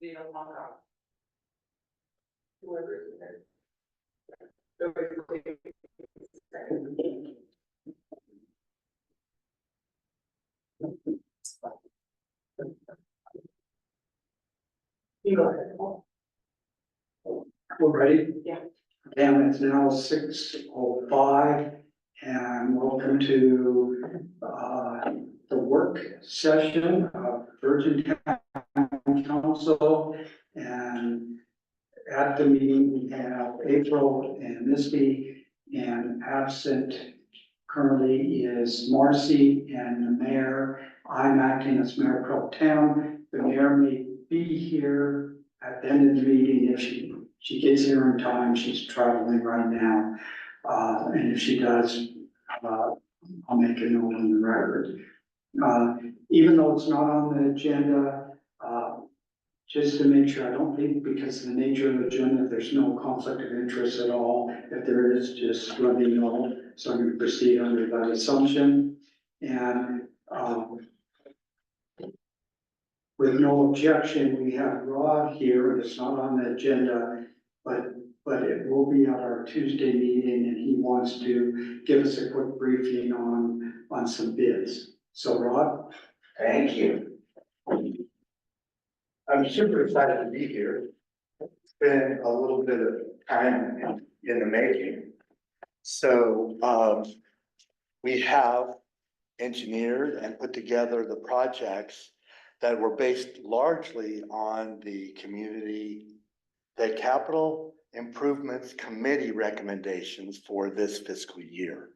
You don't want whoever is there. You go ahead. We're ready? Yeah. And it's now 6:05, and welcome to the work session of Virgin Town Council. And at the meeting, we have April and Misty, and absent currently is Marcy and the mayor. I'm acting as mayor pro tem. The mayor may be here at the end of the meeting if she gets here in time. She's traveling right now. And if she does, I'll make a note on the record. Even though it's not on the agenda, just to make sure, I don't think because of the nature of the agenda, there's no conflict of interest at all. If there is, just let me know. So I'm going to proceed under that assumption. And with no objection, we have Rod here. It's not on the agenda, but it will be at our Tuesday meeting, and he wants to give us a quick briefing on some bids. So Rod? Thank you. I'm super excited to be here. It's been a little bit of time in the making. So, we have engineered and put together the projects that were based largely on the capital improvements committee recommendations for this fiscal year.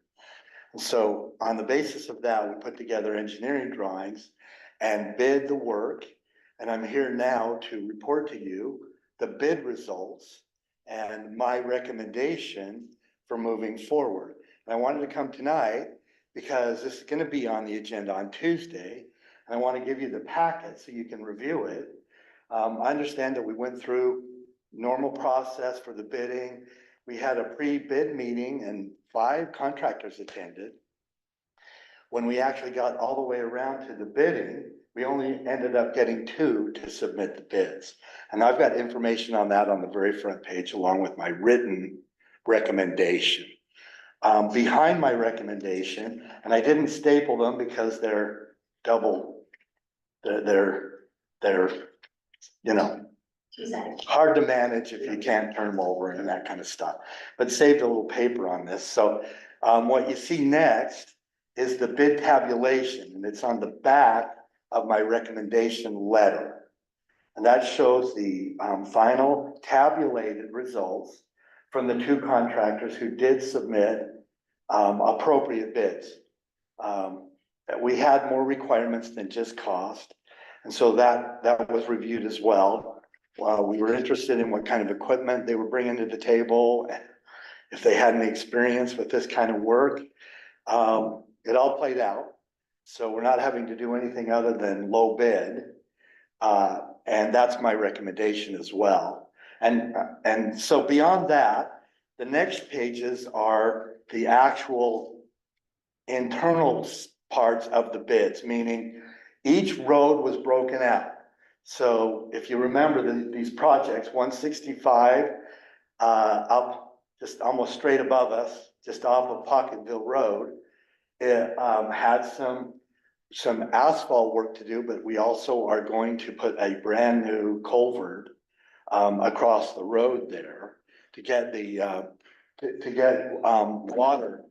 And so on the basis of that, we put together engineering drawings and bid the work. And I'm here now to report to you the bid results and my recommendation for moving forward. And I wanted to come tonight because this is going to be on the agenda on Tuesday. And I want to give you the packet so you can review it. I understand that we went through normal process for the bidding. We had a pre-bid meeting and 5 contractors attended. When we actually got all the way around to the bidding, we only ended up getting 2 to submit the bids. And I've got information on that on the very front page along with my written recommendation. Behind my recommendation, and I didn't staple them because they're double, they're you know, hard to manage if you can't turn them over and that kind of stuff, but saved a little paper on this. So what you see next is the bid tabulation, and it's on the back of my recommendation letter. And that shows the final tabulated results from the 2 contractors who did submit appropriate bids. We had more requirements than just cost. And so that was reviewed as well. We were interested in what kind of equipment they were bringing to the table, if they had any experience with this kind of work. It all played out. So we're not having to do anything other than low bid. And that's my recommendation as well. And so beyond that, the next pages are the actual internal parts of the bids, meaning each road was broken out. So if you remember these projects, 165 up just almost straight above us, just off of Pocketville Road, it had some asphalt work to do, but we also are going to put a brand new culvert across the road there to get the water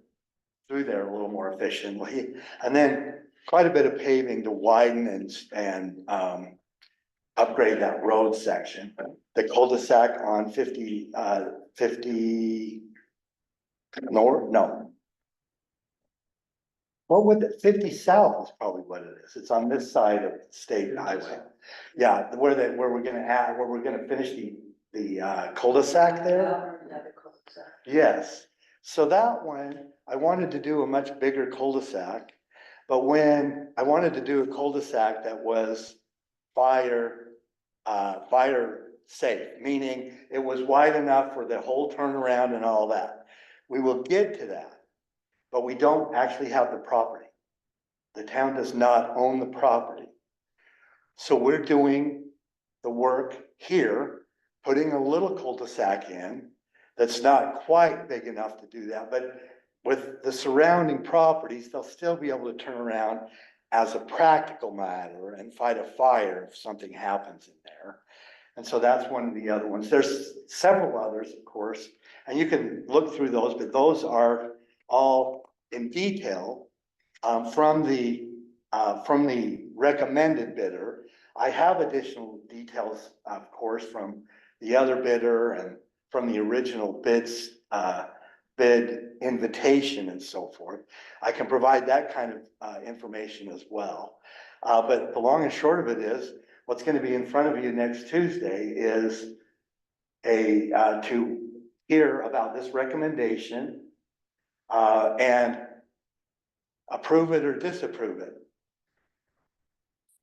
through there a little more efficiently, and then quite a bit of paving to widen and upgrade that road section. The cul-de-sac on 50 north, no. What would 50 south is probably what it is. It's on this side of the state highway. Yeah, where we're gonna finish the cul-de-sac there. Yes. So that one, I wanted to do a much bigger cul-de-sac, but when I wanted to do a cul-de-sac that was fire safe, meaning it was wide enough for the whole turnaround and all that. We will get to that, but we don't actually have the property. The town does not own the property. So we're doing the work here, putting a little cul-de-sac in that's not quite big enough to do that, but with the surrounding properties, they'll still be able to turn around as a practical matter and fight a fire if something happens in there. And so that's one of the other ones. There's several others, of course, and you can look through those, but those are all in detail from the recommended bidder. I have additional details, of course, from the other bidder and from the original bid invitation and so forth. I can provide that kind of information as well. But the long and short of it is, what's going to be in front of you next Tuesday is to hear about this recommendation and approve it or disapprove it.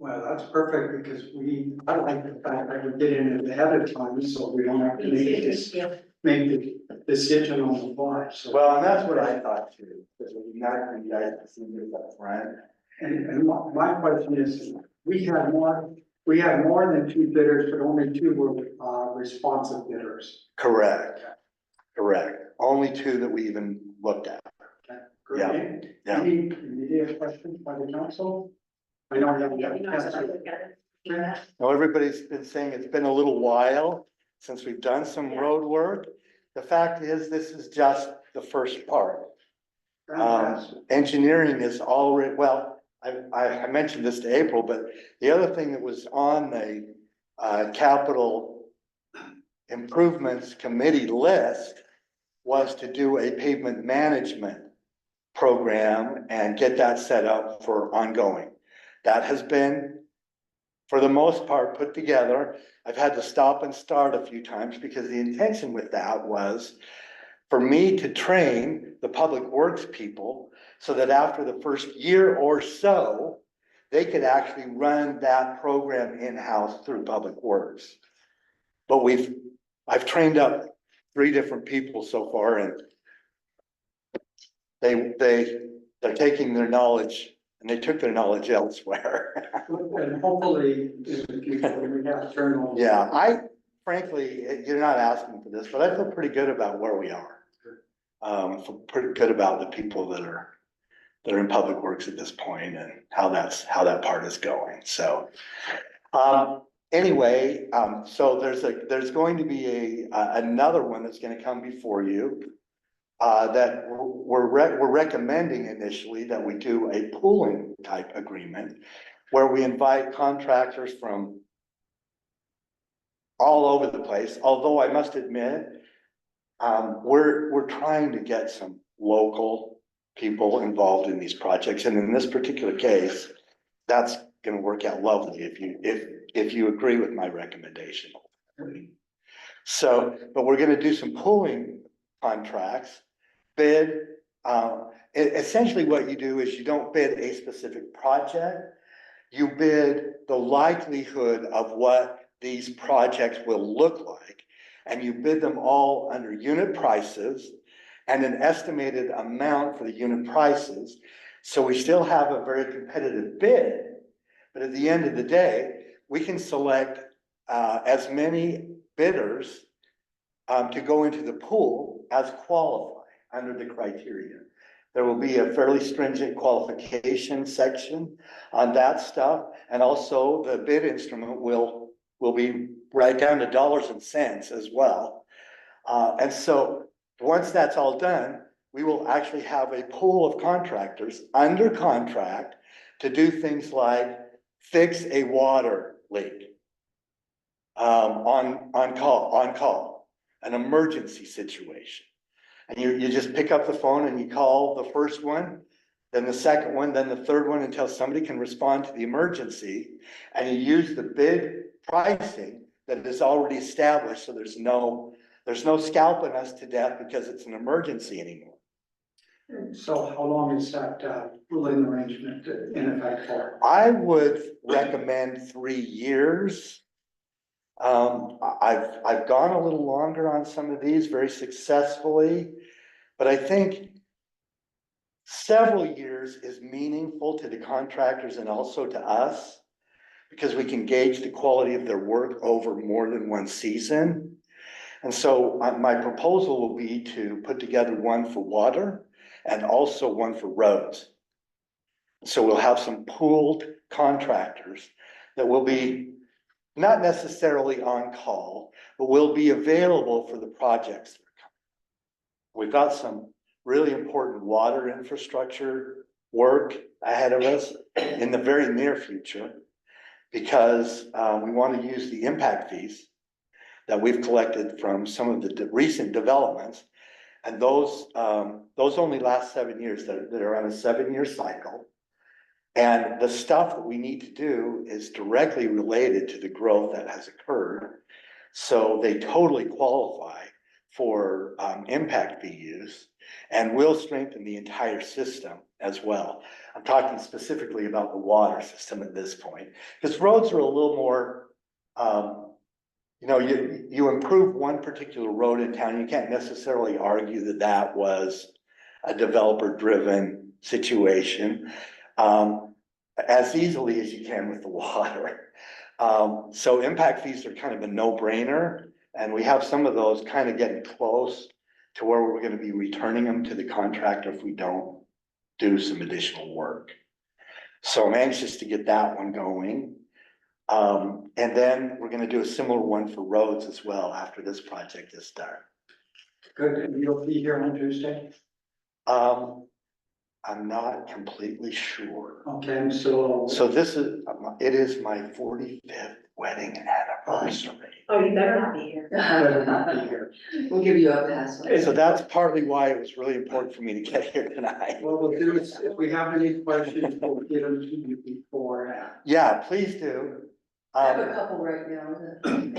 Well, that's perfect because I like the fact that we get in it ahead of time, so we don't have to make the decision on the fly, so. Well, and that's what I thought too. Because it would be nice for you guys to see this up front. And my question is, we had more than two bidders, but only two were responsive bidders. Correct. Only two that we even looked at. Okay, great. Yeah. Any immediate questions by the council? I know you haven't Yeah, got you a know, chance so to- we've got to do that. Now, everybody's been saying it's been a little while since we've done some road work. The fact is, this is just the first part. Fantastic. Engineering is already, well, I mentioned this to April, but the other thing that was on the capital improvements committee list was to do a pavement management program and get that set up for ongoing. That has been, for the most part, put together. I've had to stop and start a few times because the intention with that was for me to train the public works people so that after the first year or so, they could actually run that program in-house through public works. But I've trained up 3 different people so far, and they're taking their knowledge, and they took their knowledge elsewhere. And hopefully, in the future, we have turnover. Yeah, frankly, you're not asking for this, but I feel pretty good about where we are. Feel pretty good about the people that are in public works at this point and how that part is going. So, anyway, so there's going to be another one that's going to come before you. That we're recommending initially that we do a pooling type agreement where we invite contractors from all over the place. Although I must admit, we're trying to get some local people involved in these projects. And in this particular case, that's going to work out lovely if you agree with my recommendation. So, but we're going to do some pooling contracts. Bid, essentially what you do is you don't bid a specific project. You bid the likelihood of what these projects will look like. And you bid them all under unit prices and an estimated amount for the unit prices. So we still have a very competitive bid, but at the end of the day, we can select as many bidders to go into the pool as qualify under the criteria. There will be a fairly stringent qualification section on that stuff. And also the bid instrument will be right down to dollars and cents as well. And so once that's all done, we will actually have a pool of contractors under contract to do things like fix a water leak on call, an emergency situation. And you just pick up the phone and you call the first one, then the second one, then the third one until somebody can respond to the emergency. And you use the bid pricing that is already established. So there's no scalping us to death because it's an emergency anymore. So how long is that pooling arrangement in effect for? I would recommend 3 years. I've gone a little longer on some of these very successfully, but I think several years is meaningful to the contractors and also to us, because we can gauge the quality of their work over more than one season. And so my proposal will be to put together one for water and also one for roads. So we'll have some pooled contractors that will be not necessarily on call, but will be available for the projects that are coming. We've got some really important water infrastructure work ahead of us in the very near future, because we want to use the impact fees that we've collected from some of the recent developments. And those only last 7 years, they're on a 7-year cycle. And the stuff that we need to do is directly related to the growth that has occurred. So they totally qualify for impact fee use, and will strengthen the entire system as well. I'm talking specifically about the water system at this point, because roads are a little more, you improve one particular road in town, you can't necessarily argue that that was a developer-driven situation as easily as you can with the water. So impact fees are kind of a no-brainer, and we have some of those kind of getting close to where we're gonna be returning them to the contractor if we don't do some additional work. So I'm anxious to get that one going. And then we're gonna do a similar one for roads as well after this project is done. Good, and you'll be here on Tuesday? I'm not completely sure. Okay, so. So it is my 45th wedding anniversary. Oh, you better not be here. Better not be here. We'll give you a pass. So that's partly why it was really important for me to get here tonight. What we'll do is, if we have any questions, we'll get them to you beforehand. Yeah, please do. I have a couple right now.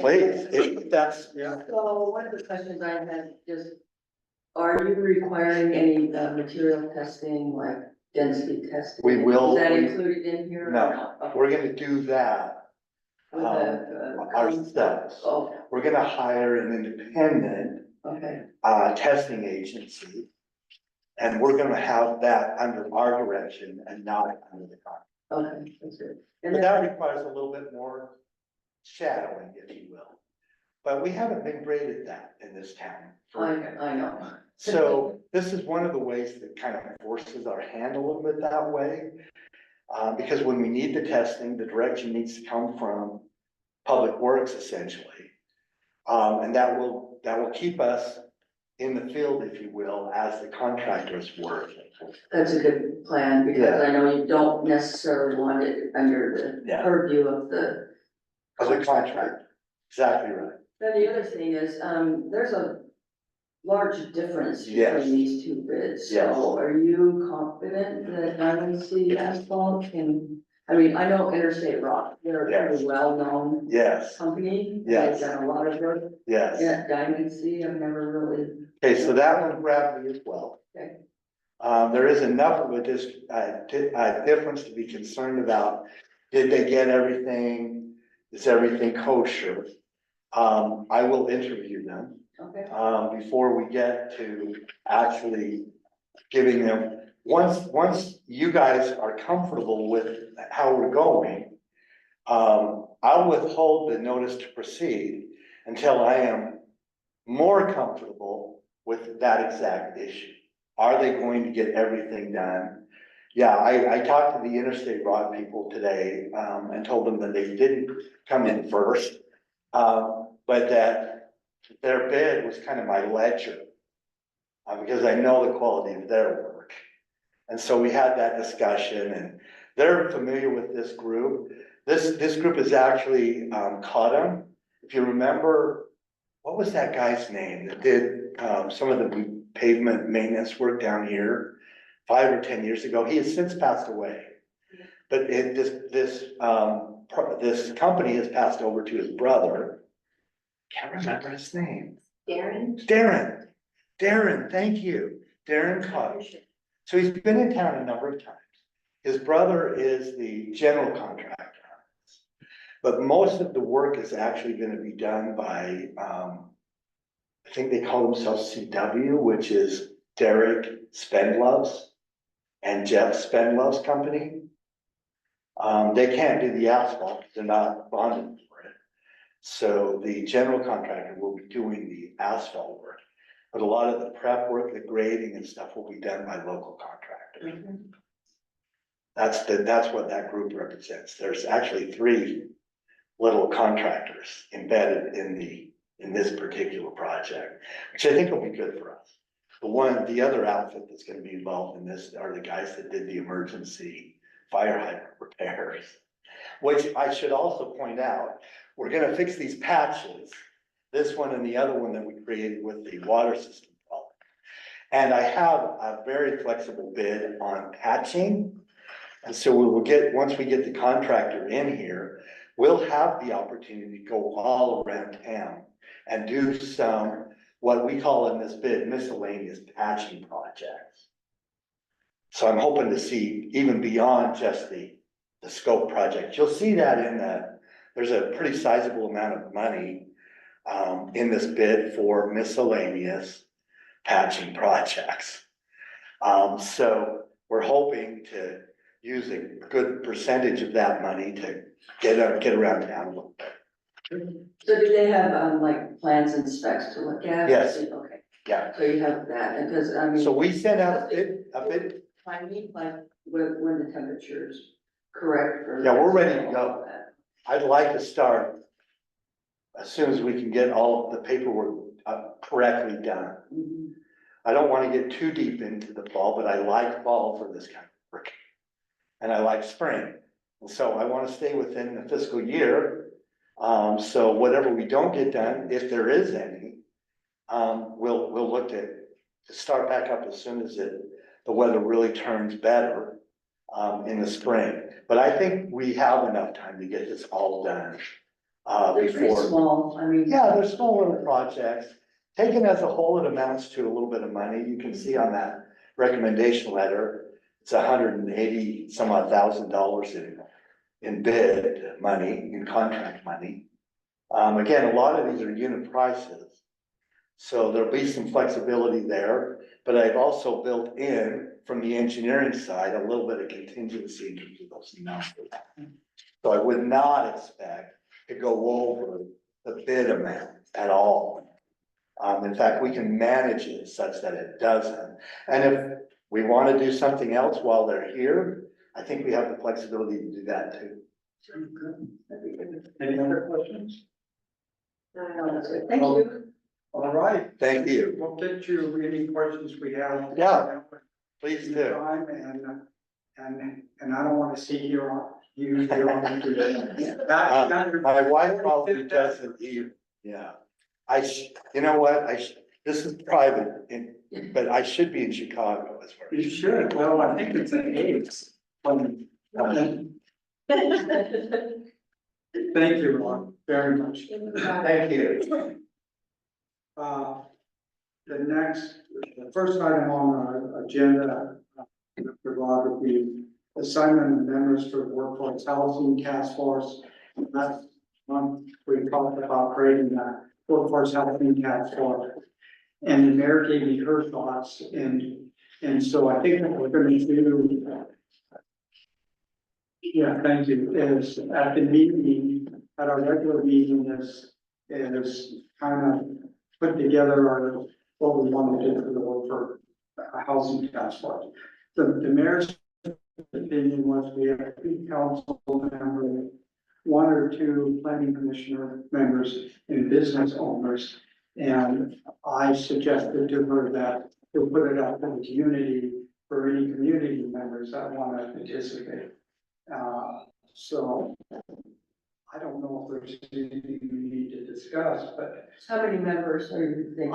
Please, if that's, Yeah. So one of the questions I had just, are you requiring any material testing, like density testing? We will- Is that included in here? or No. Okay. we're gonna do that With the, ourselves. Oh, We're gonna hire an independent okay, testing agency. And we're gonna have that under our direction and not under the contract. okay, that's good. And But then, that requires a little bit more shadowing, if you will. But we haven't been great at that in this town. I know. So this is one of the ways that kind of forces our hand a little bit that way. Because when we need the testing, the direction needs to come from Public Works essentially. And that will keep us in the field, if you will, as the contractors work. That's a good plan, because I know you don't necessarily want it under the Yeah. purview of the. As a contractor, exactly right. Then the other thing is, there's a large difference Yes. between these two bids. Yes. So are you confident that Diamond City Asphalt can, I mean, I know Interstate Rock, they're a Yes. pretty well-known Yes, company. Yes. They've done a lot of work. yes. Yeah, Diamond City, I've never really, Okay, so that one grabbed me as well. Okay. There is enough of a difference to be concerned about. Did they get everything? Is everything kosher? I will interview them, okay, before we get to actually giving them, once you guys are comfortable with how we're going, I'll withhold the notice to proceed until I am more comfortable with that exact issue. Are they going to get everything done? Yeah, I talked to the Interstate Rock people today, and told them that they didn't come in first. But that their bid was kind of my ledger. Because I know the quality of their work. And so we had that discussion, and they're familiar with this group. This group is actually, Cottam. If you remember, what was that guy's name that did, some of the pavement maintenance work down here 5 or 10 years ago? He has since passed away. But this company has passed over to his brother. Can't remember his name. Darren, thank you. Darren Cottam. So he's been in town a number of times. His brother is the general contractor. But most of the work is actually gonna be done by, I think they call themselves CW, which is Derek Spendlove's and Jeff Spendlove's company. They can't do the asphalt, 'cause they're not bonded for it. So the general contractor will be doing the asphalt work. But a lot of the prep work, the grading and stuff will be done by local contractors. That's what that group represents. There's actually three little contractors embedded in this particular project, which I think will be good for us. The other outfit that's gonna be involved in this are the guys that did the emergency fire hydrant repairs. Which I should also point out, we're gonna fix these patches, this one and the other one that we created with the water system problem. And I have a very flexible bid on patching. And so we will get, once we get the contractor in here, we'll have the opportunity to go all around town and do some, what we call in this bid, miscellaneous patching projects. So I'm hoping to see even beyond just the scope project. You'll see that there's a pretty sizable amount of money in this bid for miscellaneous patching projects. So we're hoping to use a good percentage of that money to get around town a little bit. So do they have, like, plans and specs to look at? Yes. Okay, Yeah, so you have that, and because, I mean. so we sent out a bid, I mean, like, when the temperature's correct for. Yeah, we're ready to go. I'd like to start as soon as we can get all of the paperwork correctly done. Mhm. I don't wanna get too deep into the fall, but I like fall for this kind of work. And I like spring, and so I wanna stay within the fiscal year. So whatever we don't get done, if there is any, we'll look to start back up as soon as the weather really turns better, in the spring. But I think we have enough time to get this all done, They're pretty before. small, I mean. Yeah, they're small little projects. Taken as a whole, it amounts to a little bit of money. You can see on that recommendation letter, it's $180 some odd thousand in bid money, in contract money. Again, a lot of these are unit prices. So there'll be some flexibility there, but I've also built in from the engineering side, a little bit of contingency in terms of those numbers. So I would not expect to go over the bid amount at all. In fact, we can manage it such that it doesn't. And if we want to do something else while they're here, I think we have the flexibility to do that too. Any other questions? No, that's good. Thank you. All right. Thank you. We'll get you any questions we have. Yeah. Please do. Time and I don't want to see you here on today. My wife probably doesn't even, yeah. You know what, this is private, but I should be in Chicago as far as. You should, well, I think it's an AIDS. Thank you, Ron, very much. Thank you. The first item on our agenda, Mr. Rod, would be assignment of members for the Workforce Housing Task Force. Last month, we talked about creating that Workforce Housing Task Force. And the mayor gave me her thoughts, and so I think what we're gonna do. Yeah, thank you, is at the meeting, at our regular meeting, is kind of put together what we want to do for the Workforce Housing Task Force. The mayor's opinion was we have 3 council members, 1 or 2 planning commissioner members, and business owners. And I suggested to her that we'll put it out to the community for any community members that want to participate. So I don't know if there's anything we need to discuss, but How many members are you thinking?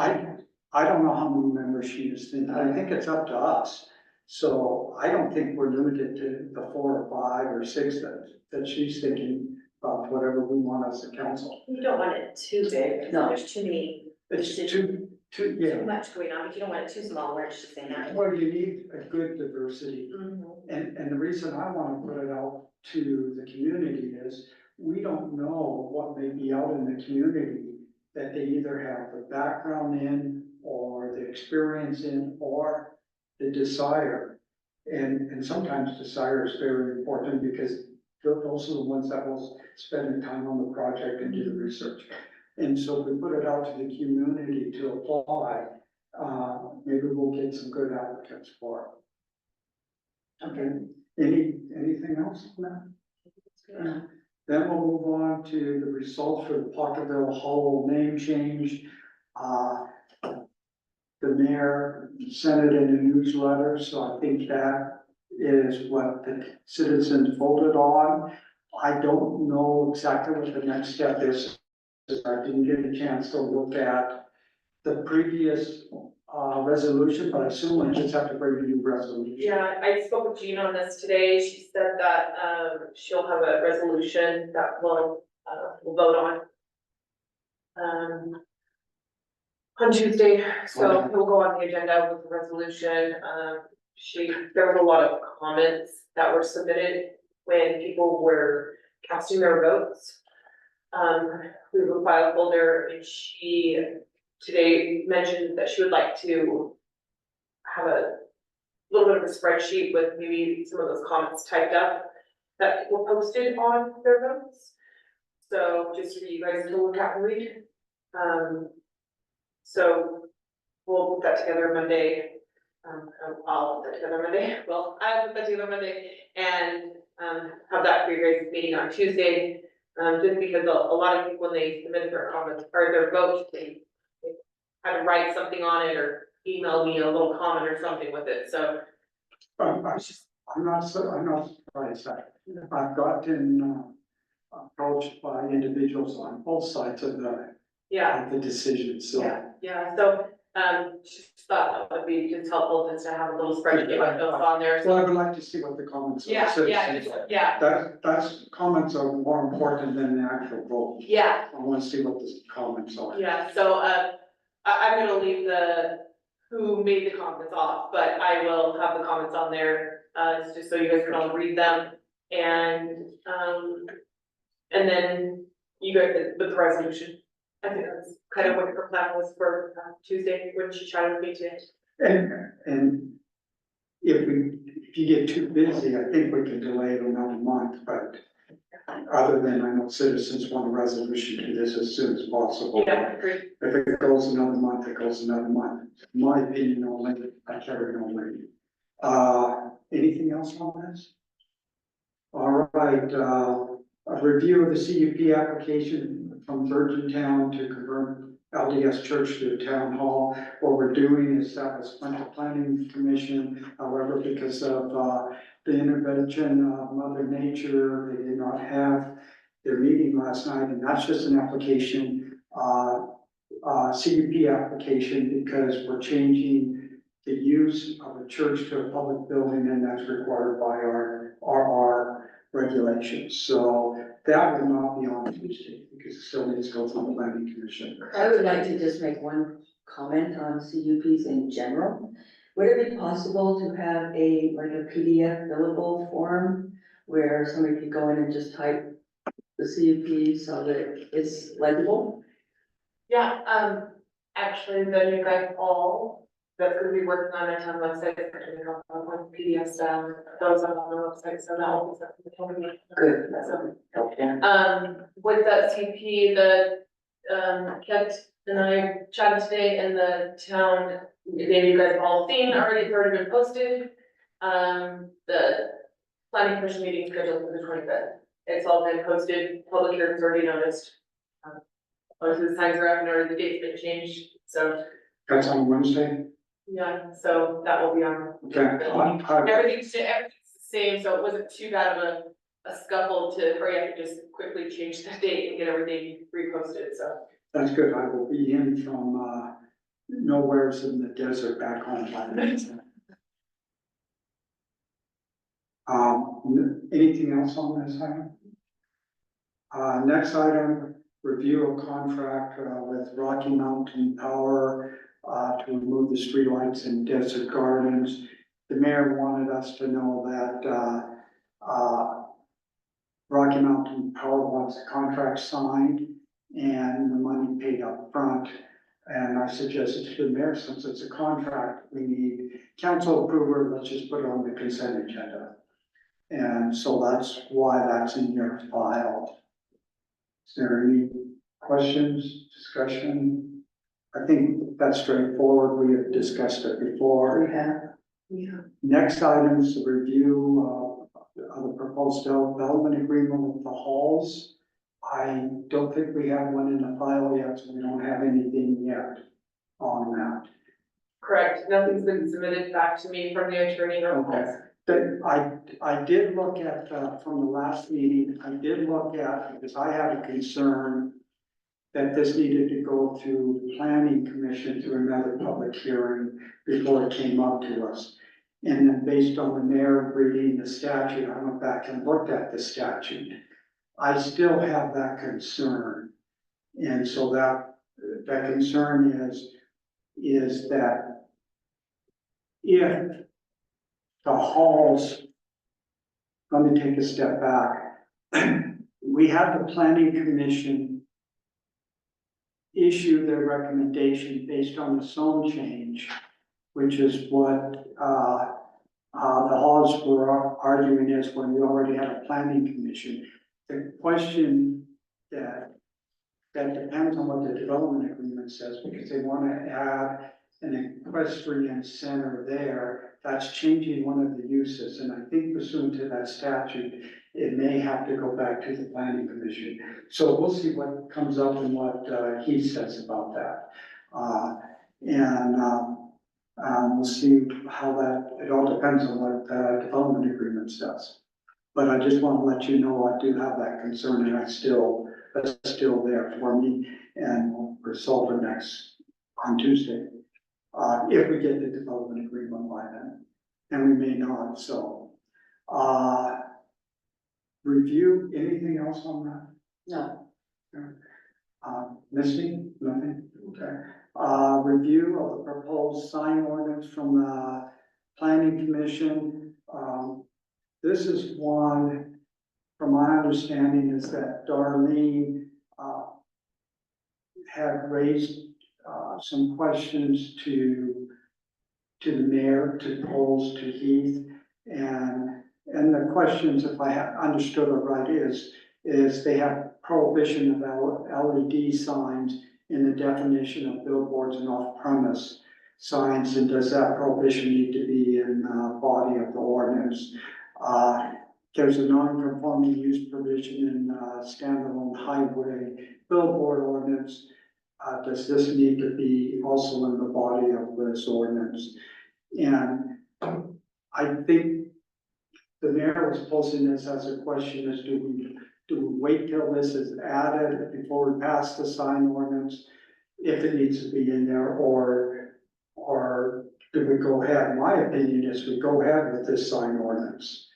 I don't know how many members she is thinking. I think it's up to us. So I don't think we're limited to the 4 or 5 or 6 that she's thinking about, whatever we want as a council. You don't want it too big, No. there's too many, It's too, too yeah. much going on, but you don't want it too small where it's just enough. Well, you need a good diversity. Mhm. And the reason I want to put it out to the community is we don't know what may be out in the community that they either have the background in or the experience in or the desire. And sometimes desire is very important because those are the ones that will spend the time on the project and do the research. And so if we put it out to the community to apply, maybe we'll get some good applicants for it. Okay, anything else on that? Then we'll move on to the results for the Pocketville Hollow name change. The mayor sent it in a newsletter, so I think that is what the citizens voted on. I don't know exactly what the next step is. I didn't get a chance to look at the previous resolution, but I assume I just have to bring a new resolution. Yeah, I spoke with Jean on this today. She said that, she'll have a resolution that we'll vote on Tuesday, so Okay. we'll go on the agenda with the resolution. There was a lot of comments that were submitted when people were casting their votes. We have a file folder, and she today mentioned that she would like to have a little bit of a spreadsheet with maybe some of those comments typed up that people posted on their votes. So just for you guys to look at and read. So we'll put that together Monday. I'll put that together Monday. Well, I'll put that together Monday and have that for your guys' meeting on Tuesday. Just because a lot of people, when they submit their comments or their votes, they had to write something on it or email me a little comment or something with it, so. I'm not surprised that I've gotten approached by individuals on both sides of the decision, so. Yeah, so, just thought that would be just helpful just to have a little spreadsheet with those on there, Well, so. I would like to see what the comments are. Yeah. That's, comments are more important than the actual vote. Yeah, I want to see what the comments are. yeah, so, I'm gonna leave who made the comments off, but I will have the comments on there, just so you guys can all read them. And then you guys, with the resolution, I think that's kind of what her plan was for Tuesday, when she chatted with me today. And if you get too busy, I think we can delay it another month, but other than I know citizens want a resolution to this as soon as possible. Yeah, agreed. If it goes another month, it goes another month. My opinion only, I carry no weight. Anything else on this? All right, a review of the CUP application from Virgin Town to convert LDS Church to a town hall. What we're doing is that was under planning commission, however, because of the intervention of Mother Nature, they did not have their meeting last night, and that's just an application, CUP application, because we're changing the use of a church to a public building, and that's required by our regulations. So that will not be on Tuesday, because it still needs to go through the planning commission. I would like to just make one comment on CUPs in general. Would it be possible to have like a PDF billable form where somebody could go in and just type the CUP so that it's legible? Yeah, actually, the new guy Paul, that's gonna be working on our town website, is gonna help on PDF style, those are on the website, so that will be something. Good. So, with that CP, Kent and I chatted today, and the town, maybe you guys have all seen already, it's already been posted. The planning commission meeting scheduled for the 25th. It's all been posted, public hearing's already noticed. Obviously, the signs are up and already the date's been changed, so, That's on Wednesday? yeah, so that will be on. Okay. Everything's the same, so it wasn't too bad of a scuffle to hurry up and just quickly change the date and get everything reposted, so. That's good. I will be in from nowheres in the desert back home by then. Anything else on this item? Next item, review of contract with Rocky Mountain Power to remove the streetlights in Desert Gardens. The mayor wanted us to know that Rocky Mountain Power wants a contract signed and the money paid up front. And I suggested to the mayor, since it's a contract, we need council approval, let's just put it on the consent agenda. And so that's why that's in your file. Is there any questions, discussion? I think that's straightforward. We have discussed it before. We have, Next item is the review of the proposed development agreement with the halls. I don't think we have one in the file yet, so we don't have anything yet on that. Correct, nothing's been submitted back to me from the attorney or Okay. I did look at, from the last meeting, I did look at, because I had a concern that this needed to go through planning commission through another public hearing before it came up to us. And then based on the mayor reading the statute, I went back and looked at the statute. I still have that concern. And so that concern is that if the halls, let me take a step back. We had the planning commission issue their recommendation based on the zone change, which is what, the halls were arguing is when we already had a planning commission. The question that depends on what the development agreement says, because they want to add an equestrian center there, that's changing one of the uses, and I think pursuant to that statute, it may have to go back to the planning commission. So we'll see what comes up and what he says about that. We'll see how that, it all depends on what the development agreement says. But I just want to let you know, I do have that concern, and that's still there for me, and we'll resolve it on Tuesday. If we get the development agreement by then, and we may not, so. Review, anything else on that? no, Misty, nothing, okay. Review of the proposed sign ordinance from the planning commission. This is one, from my understanding, is that Darlene, had raised, some questions to the mayor, to pose to Heath, and the questions, if I have understood it right, is they have prohibition of LED signs in the definition of billboards and off-premise signs, and does that prohibition need to be in the body of the ordinance? There's a non-conforming use provision in standalone highway billboard ordinance. Does this need to be also in the body of this ordinance? And I think the mayor was posing this as a question, is do we wait till this is added before we pass the sign ordinance, if it needs to be in there, or do we go ahead? My opinion is we go ahead with this sign ordinance.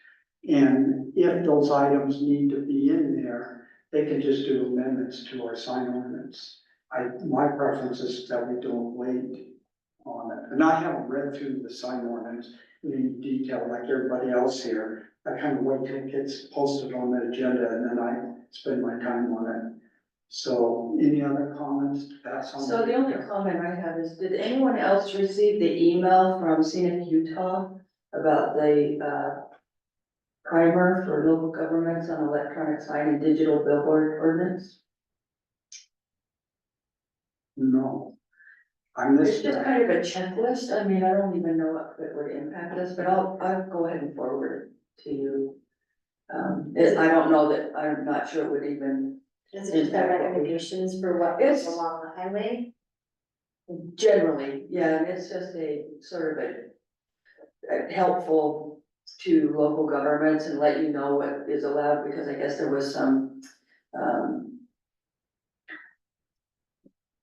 And if those items need to be in there, they can just do amendments to our sign ordinance. My preference is that we don't wait on it. And I haven't read through the sign ordinance in detail like everybody else here. I kind of wait till it gets posted on the agenda and then I spend my time on it. So any other comments to pass on? so the only comment I have is, did anyone else receive the email from Scenic Utah about the, primer for local governments on electronic sign and digital billboard ordinance? No. I It's missed just that. kind of a checklist. I mean, I don't even know if it would impact us, but I'll go ahead and forward it to you. I don't know that, I'm not sure it would even, Is it just our recommendations for what It's- goes along the highway? generally, yeah, and it's just a sort of a helpful to local governments and let you know what is allowed, because I guess there was some,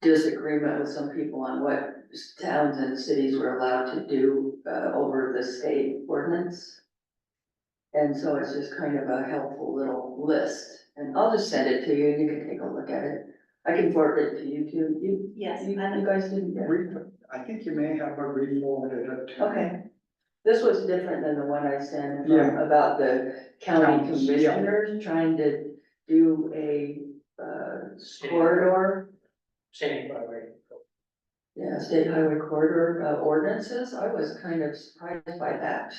disagreement with some people on what towns and cities were allowed to do, over the state ordinance. And so it's just kind of a helpful little list, and I'll just send it to you and you can take a look at it. I can forward it to you too. Yes, You guys didn't get it? I think you may have a re-forwarded it to. Okay. This was different than the one I sent Yeah. about the county Counties, yeah. commissioners trying to do a, corridor. Scenic byway. Yeah, state highway corridor ordinances. I was kind of surprised by that.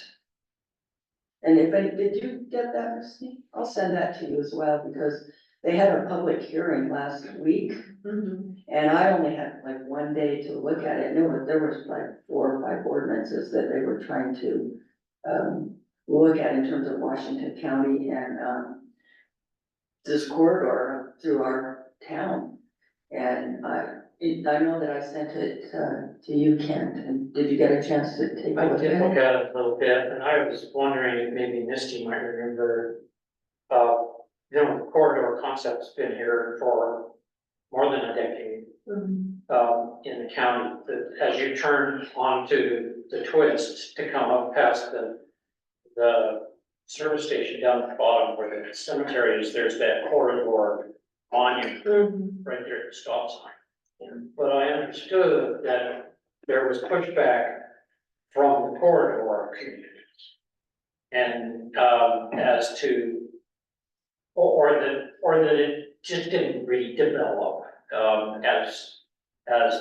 And did you get that, Christie? I'll send that to you as well, because they had a public hearing last week, and I only had like one day to look at it, and there was like 4 or 5 ordinances that they were trying to, look at in terms of Washington County and, this corridor through our town. And I know that I sent it, to you, Kent, and did you get a chance to take a I look did at look it? at it a little bit, and I was wondering if maybe Misty might remember, the corridor concept's been here for more than a decade, in the county. That as you turn onto the twist to come up past the service station down at the bottom where the cemetery is, there's that corridor monument right there at the stop sign. But I understood that there was pushback from the corridor communities. And, as to, or that it just didn't really develop, as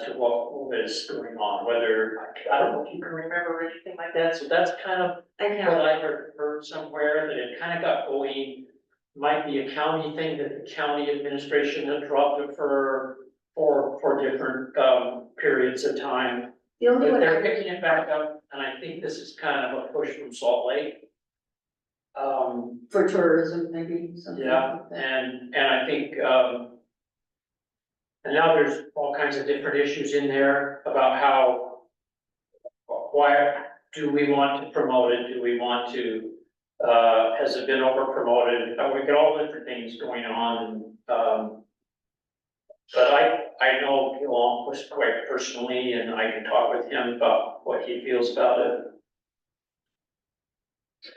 to what was going on, whether, I don't know if you can remember anything like that, so that's kind of I what can't, I heard somewhere, that it kind of got going. Might be a county thing, that the county administration had dropped it for different, periods of time. the only But one they're I, picking it back up, and I think this is kind of a push from Salt Lake. For tourism, maybe, something Yeah, like that. and I think, and now there's all kinds of different issues in there about how, why do we want to promote it? Do we want to, has it been over promoted? We got all different things going on, but I know Gil Almquist quite personally, and I can talk with him about what he feels about it.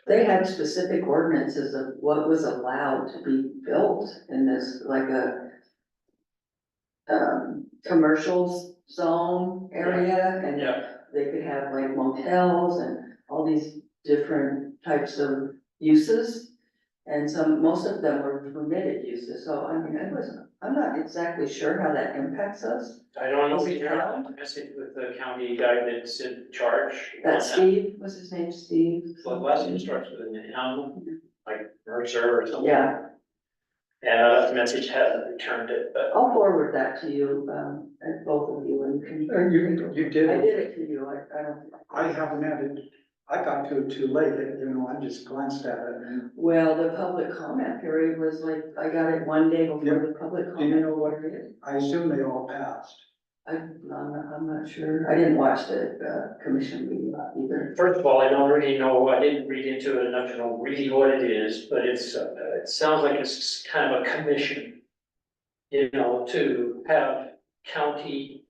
They had specific ordinances of what was allowed to be built in this, like a commercial zone area, and Yeah. they could have like motels and all these different types of uses. And most of them were permitted uses, so I mean, I'm not exactly sure how that impacts us. I don't know, Was we it have found? a message with the county guy that's in charge. on That Steve, what's his name, Steve? Well, the last name starts with an M, like Mercer or something. Yeah, And the message hasn't returned it, but I'll forward that to you, and both of you, and you can. You I did, did it to you, I don't. I haven't added, I got to it too late, I just glanced at it and. Well, the public comment period was like, I got it one day before the public Do comment. you know what, period. I assume they all passed. I'm not sure, I didn't watch the commission meeting either. first of all, I don't really know, I didn't read into it enough to know really what it is, but it sounds like it's kind of a commission. You know, to have county,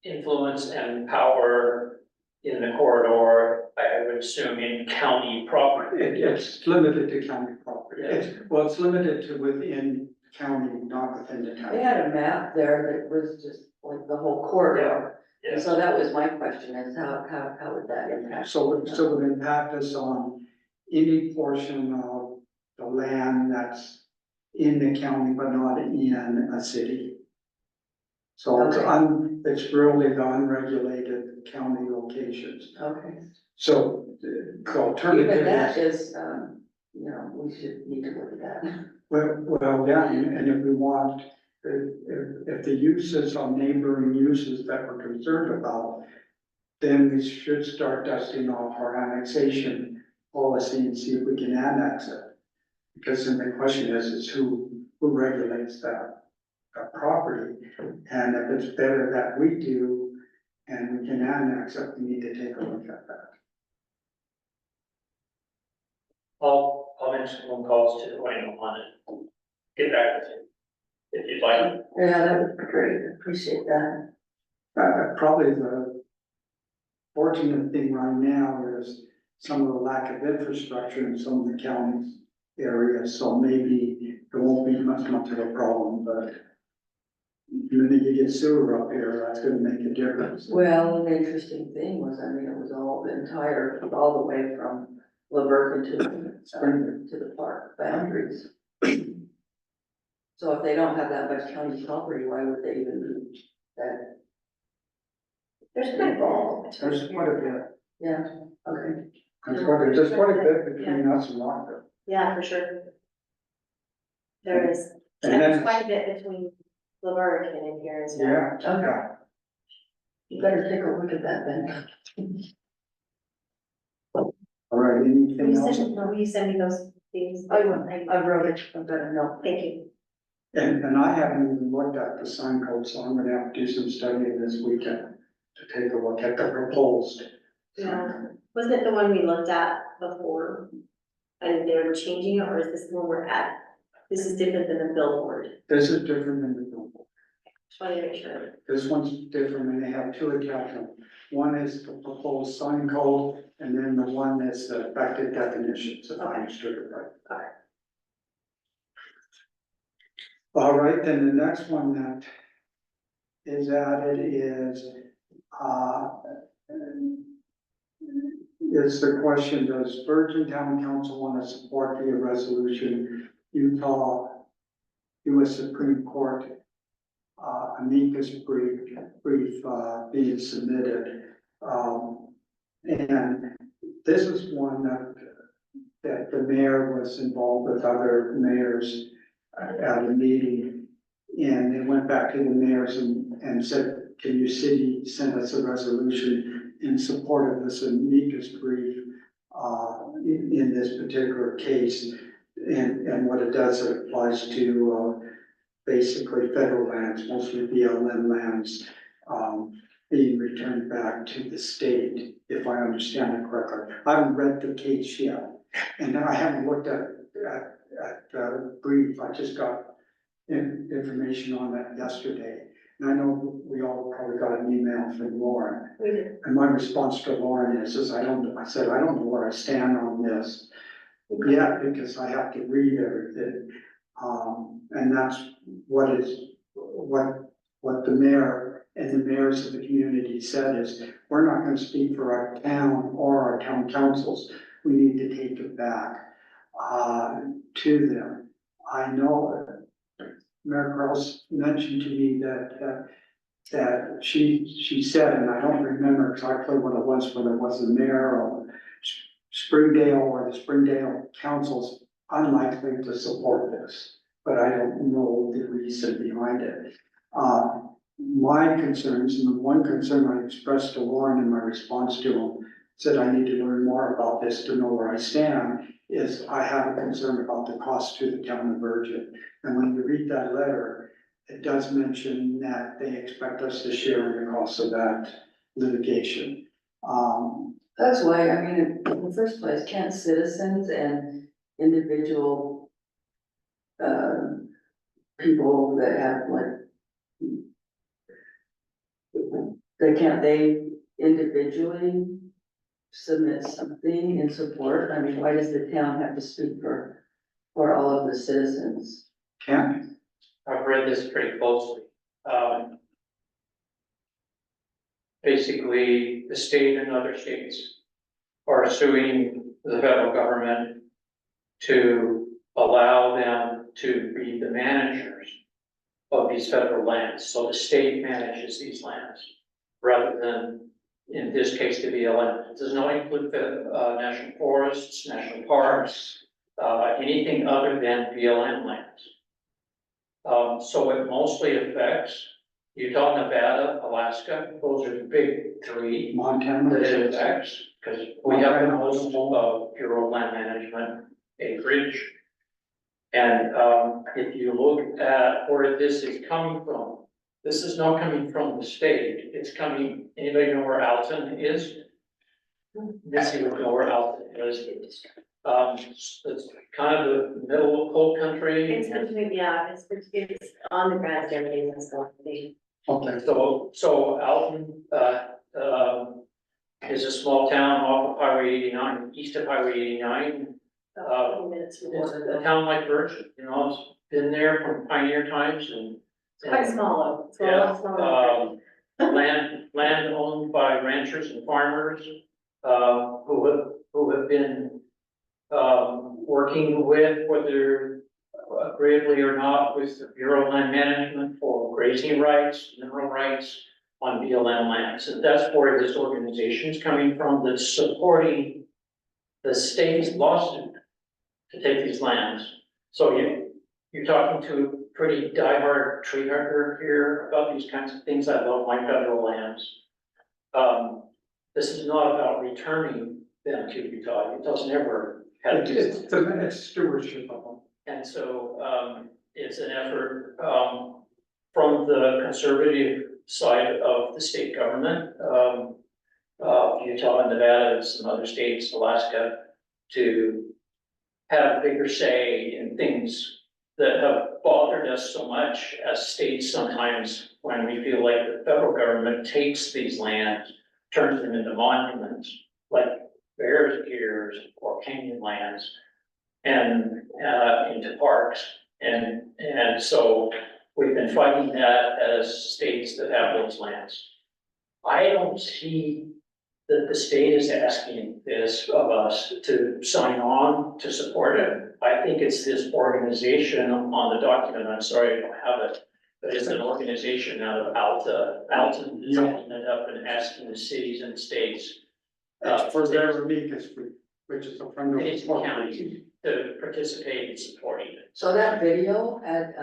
influence and power in the corridor, I would assume in county property. It's limited to county property. Yeah. It's limited to within county, not within the They county. had a map there that was just like the whole corridor, and Yes. so that was my question, is how would that impact? So it would impact us on any portion of the land that's in the county, but not in a city. So Okay. it's really the unregulated county locations. Okay, So the even alternative that is, is, we should need to look at that. well, yeah, and if we want, if the uses are neighboring uses that we're concerned about, then we should start dusting off our annexation policy and see if we can annex it. Because then the question is who regulates that property? And if it's better that we do and we can annex it, we need to take a look at that. I'll make some phone calls to Wayne on it. Get back with you, if you'd like. Yeah, that would be great, appreciate that. Probably the fortunate thing right now is some of the lack of infrastructure in some of the counties areas, so maybe it won't be much of a problem, but when you get sewer up here, that's gonna make a difference. Well, an interesting thing was, I mean, it was all all the way from Labergan to the park boundaries. So if they don't have that much county property, why would they even do that? there's been involved. There's quite a bit. Yeah, okay. There's quite a bit between us and Rockville. Yeah, for sure. There is, And and there's then, quite a bit between Laverne and in here as well. yeah, Okay. yeah. You better take a look at that then. All right, anything else? Will you send me those things? I will, I wrote it, I better know. Thank you. And I haven't even looked at the sign code, so I'm gonna have to do some studying this weekend to take a look at the proposed. Yeah, wasn't it the one we looked at before? And they were changing it, or is this the one we're at? This is different than the billboard. This is different than the billboard. Just wanted to make sure. This one's different, and they have two attachments. One is the proposed sign code, and then the one that's the effective definitions, if I understood it right. Okay. All right, then the next one that is added is the question, does Virgin Town Council want to support the resolution, Utah U.S. Supreme Court amicus brief being submitted? And this is one that the mayor was involved with other mayors at a meeting. And they went back to the mayors and said, can your city send us a resolution in support of this amicus brief in this particular case? And what it does, it applies to basically federal lands, mostly BLM lands, being returned back to the state, if I understand it correctly. I haven't read the case yet, and I haven't looked at the brief. I just got information on that yesterday. And I know we all probably got an email from Lauren. We did. And my response to Lauren is I said, I don't know where I stand on this yet, because I have to read everything. And that's what the mayor and the mayors of the community said is, we're not gonna speak for our town or our town councils. We need to take it back, to them. I know Mayor Gross mentioned to me that she said, and I don't remember exactly what it was, whether it was the mayor or Springdale or the Springdale council's unlikely to support this, but I don't know the reason behind it. My concerns, and the one concern I expressed to Lauren in my response to him, said I need to learn more about this to know where I stand, is I have a concern about the cost to the town of Virgin. And when you read that letter, it does mention that they expect us to share in the cost of that litigation. That's why, I mean, in the first place, can't citizens and individual people that have they individually submit something in support? I mean, why does the town have to speak for all of the citizens? Ken? I've read this pretty closely. Basically, the state and other states are suing the federal government to allow them to be the managers of these federal lands. So the state manages these lands rather than, in this case, the BLM. It does not include the national forests, national parks, anything other than BLM lands. So it mostly affects Utah, Nevada, Alaska. Those are the big three Montana? that it affects, because we have the most Bureau of Land Management acreage. And if you look at where this is coming from, this is not coming from the state. It's coming, anybody know where Alton is? Missy would know where Alton is. It's kind of the middle of coal country. It's between, yeah, it's on the grass, everything that's going to be. Okay. So Alton, is a small town off of Highway 89, east of Highway 89. About 20 minutes from It's a Waterville. town like Virgin, you know, it's been there from pioneer times and. It's quite small, it's Yeah, small. land owned by ranchers and farmers, who have been, working with, whether agreeably or not, with the Bureau of Land Management for grazing rights, mineral rights on BLM lands. And that's where this organization is coming from, that's supporting the state's lawsuit to take these lands. So you're talking to a pretty diehard tree hugger here about these kinds of things. I love my federal lands. This is not about returning them to Utah. Utah's never had to. It's stewardship of them. And so, it's an effort, from the conservative side of the state government, Utah and Nevada and some other states, Alaska, to have a bigger say in things that have bothered us so much as states sometimes, when we feel like the federal government takes these lands, turns them into monuments, like Bears Ears or Canyon lands, and into parks. And so we've been fighting that as states that have those lands. I don't see that the state is asking this of us to sign on to support it. I think it's this organization on the document, I'm sorry I don't have it, but it's an organization out of Alton is opening it up and asking the cities and states. For their amicus brief, which is a friend of Cities the and counties to participate in supporting it. So that video had,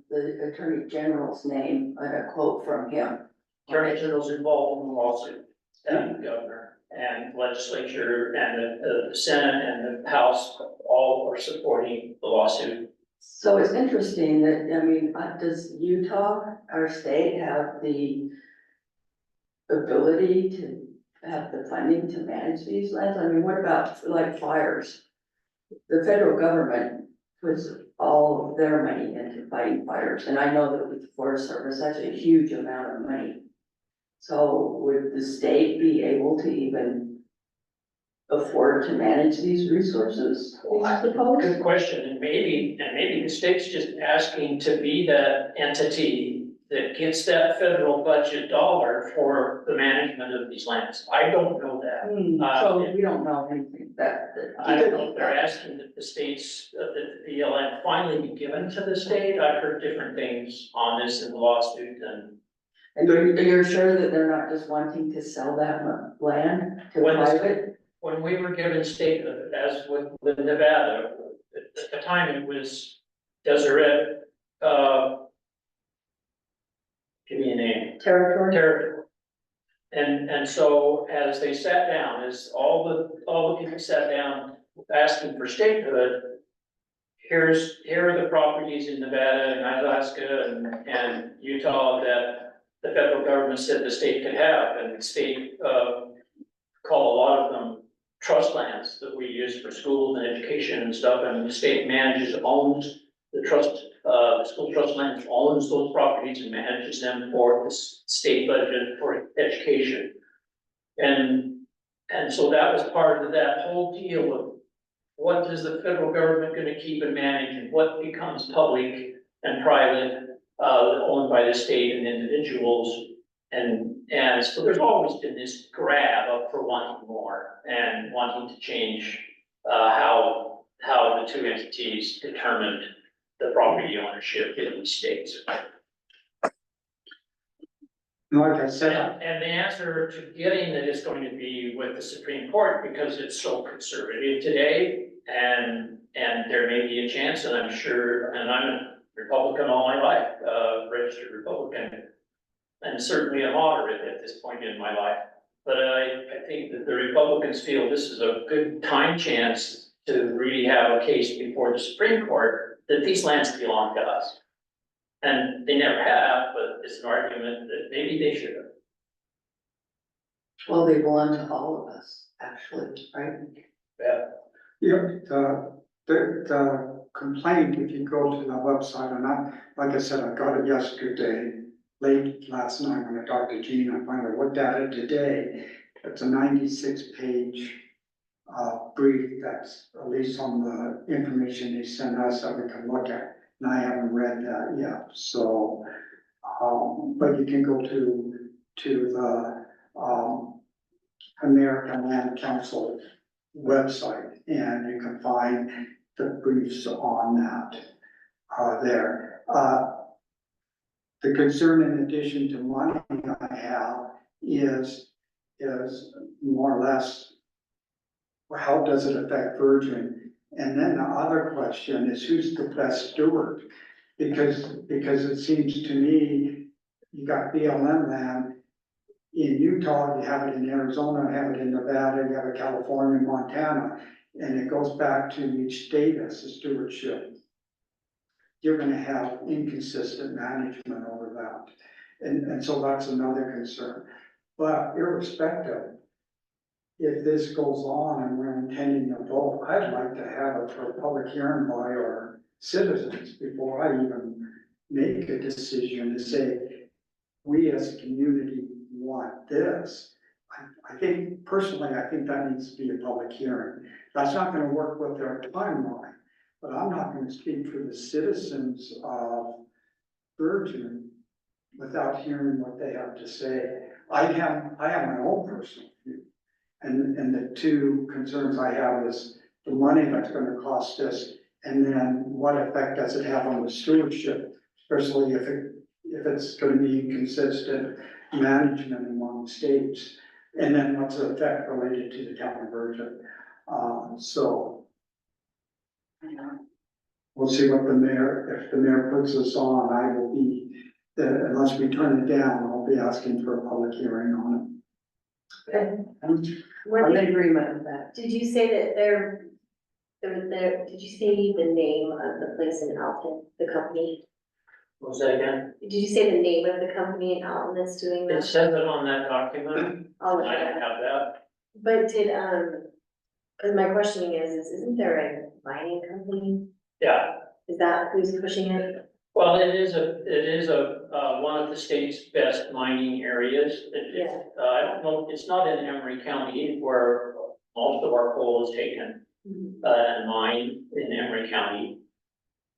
the Attorney General's name and a quote from him. Attorney General's involved in the lawsuit, and the governor and legislature and the Senate and the House all are supporting the lawsuit. So it's interesting that, I mean, does Utah, our state, have the ability to have the funding to manage these lands? I mean, what about like fires? The federal government puts all of their money into fighting fires, and I know that with the Forest Service, that's a huge amount of money. So would the state be able to even afford to manage these resources, I suppose? Good question, and maybe the state's just asking to be that entity that gets that federal budget dollar for the management of these lands. I don't know that. So we don't know anything that. I don't know if they're asking that the states, that the BLM finally be given to the state. I've heard different things on this in the lawsuit, And you're sure that they're not just wanting to sell that land to When this- private? when we were given statehood, as with Nevada, at the time it was Deseret, give me a name, Territory? territory. And so as they sat down, as all the people sat down asking for statehood, here are the properties in Nevada and Alaska and Utah that the federal government said the state could have, and the state, call a lot of them trust lands that we use for schools and education and stuff, and the state owns the trust, the school trust land owns those properties and manages them for the state budget for education. And so that was part of that whole deal of what is the federal government gonna keep and manage, and what becomes public and private, owned by the state and individuals. And so there's always been this grab up for wanting more and wanting to change, how the two entities determined the property ownership in these states. Like I said, And the answer to getting it is going to be with the Supreme Court, because it's so conservative today, and there may be a chance, and I'm sure, and I'm a Republican all my life, registered Republican, and certainly a moderate at this point in my life. But I think that the Republicans feel this is a good time chance to really have a case before the Supreme Court that these lands belong to us. And they never have, but it's an argument that maybe they should have. Well, they belong to all of us, actually, right? the complaint, if you go to the website, and like I said, I got it yesterday, late last night when I talked to Gene, I finally looked at it today. It's a 96-page brief that's at least on the information they sent us that we can look at. And I haven't read that yet, so, but you can go to the, American Land Council website, and you can find the briefs on that, there. The concern, in addition to money, I have is more or less how does it affect Virgin? And then the other question is, who's the best steward? Because it seems to me, you got BLM land in Utah, you have it in Arizona, you have it in Nevada, you have it California, Montana, and it goes back to each state as a stewardship. You're gonna have inconsistent management over that. And so that's another concern. But irrespective, if this goes on and we're intending to vote, I'd like to have it for a public hearing by our citizens before I even make a decision to say, we as a community want this. I think, personally, I think that needs to be a public hearing. That's not gonna work with their timeline, but I'm not gonna speak for the citizens of Virgin without hearing what they have to say. I have my own personal view. And the two concerns I have is the money that's gonna cost us, and then what effect does it have on the stewardship, especially if it's gonna be inconsistent management among states, and then what's the effect related to the town of Virgin. So we'll see what if the mayor puts us on, I will be, unless we turn it down, I'll be asking for a public hearing on Okay. it. What I'm did, in agreement with that. did you say that did you say the name of the place in Alton, the company? What was that again? Did you say the name of the company in Alton that's doing It that? says it on that document, I'll look I at don't it. have that. But did, cause my questioning is isn't there a mining company? Yeah, Is that who's pushing it? well, it is one of the state's best mining areas. I don't know, it's not in Emery County where most of our coal is taken, and mined in Emery County.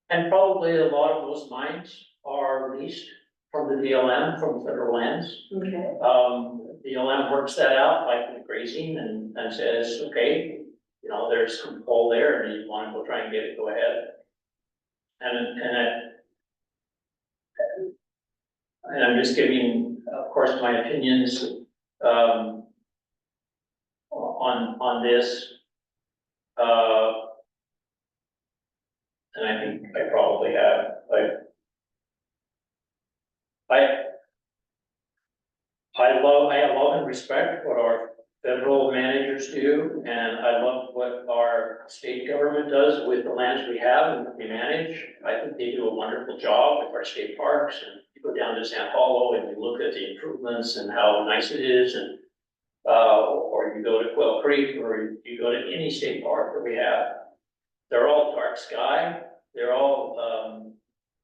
And probably a lot of those mines are leased from the BLM, from federal lands. Okay, BLM works that out, like with grazing, and says, okay, you know, there's some coal there, and you wanna go try and get it, go ahead. And I'm just giving, of course, my opinions, on this. And I think I probably have, I love and respect what our federal managers do, and I love what our state government does with the lands we have and we manage. I think they do a wonderful job with our state parks, and you go down to San Paulo and you look at the improvements and how nice it is, and or you go to Quail Creek, or you go to any state park that we have. They're all dark sky, they're all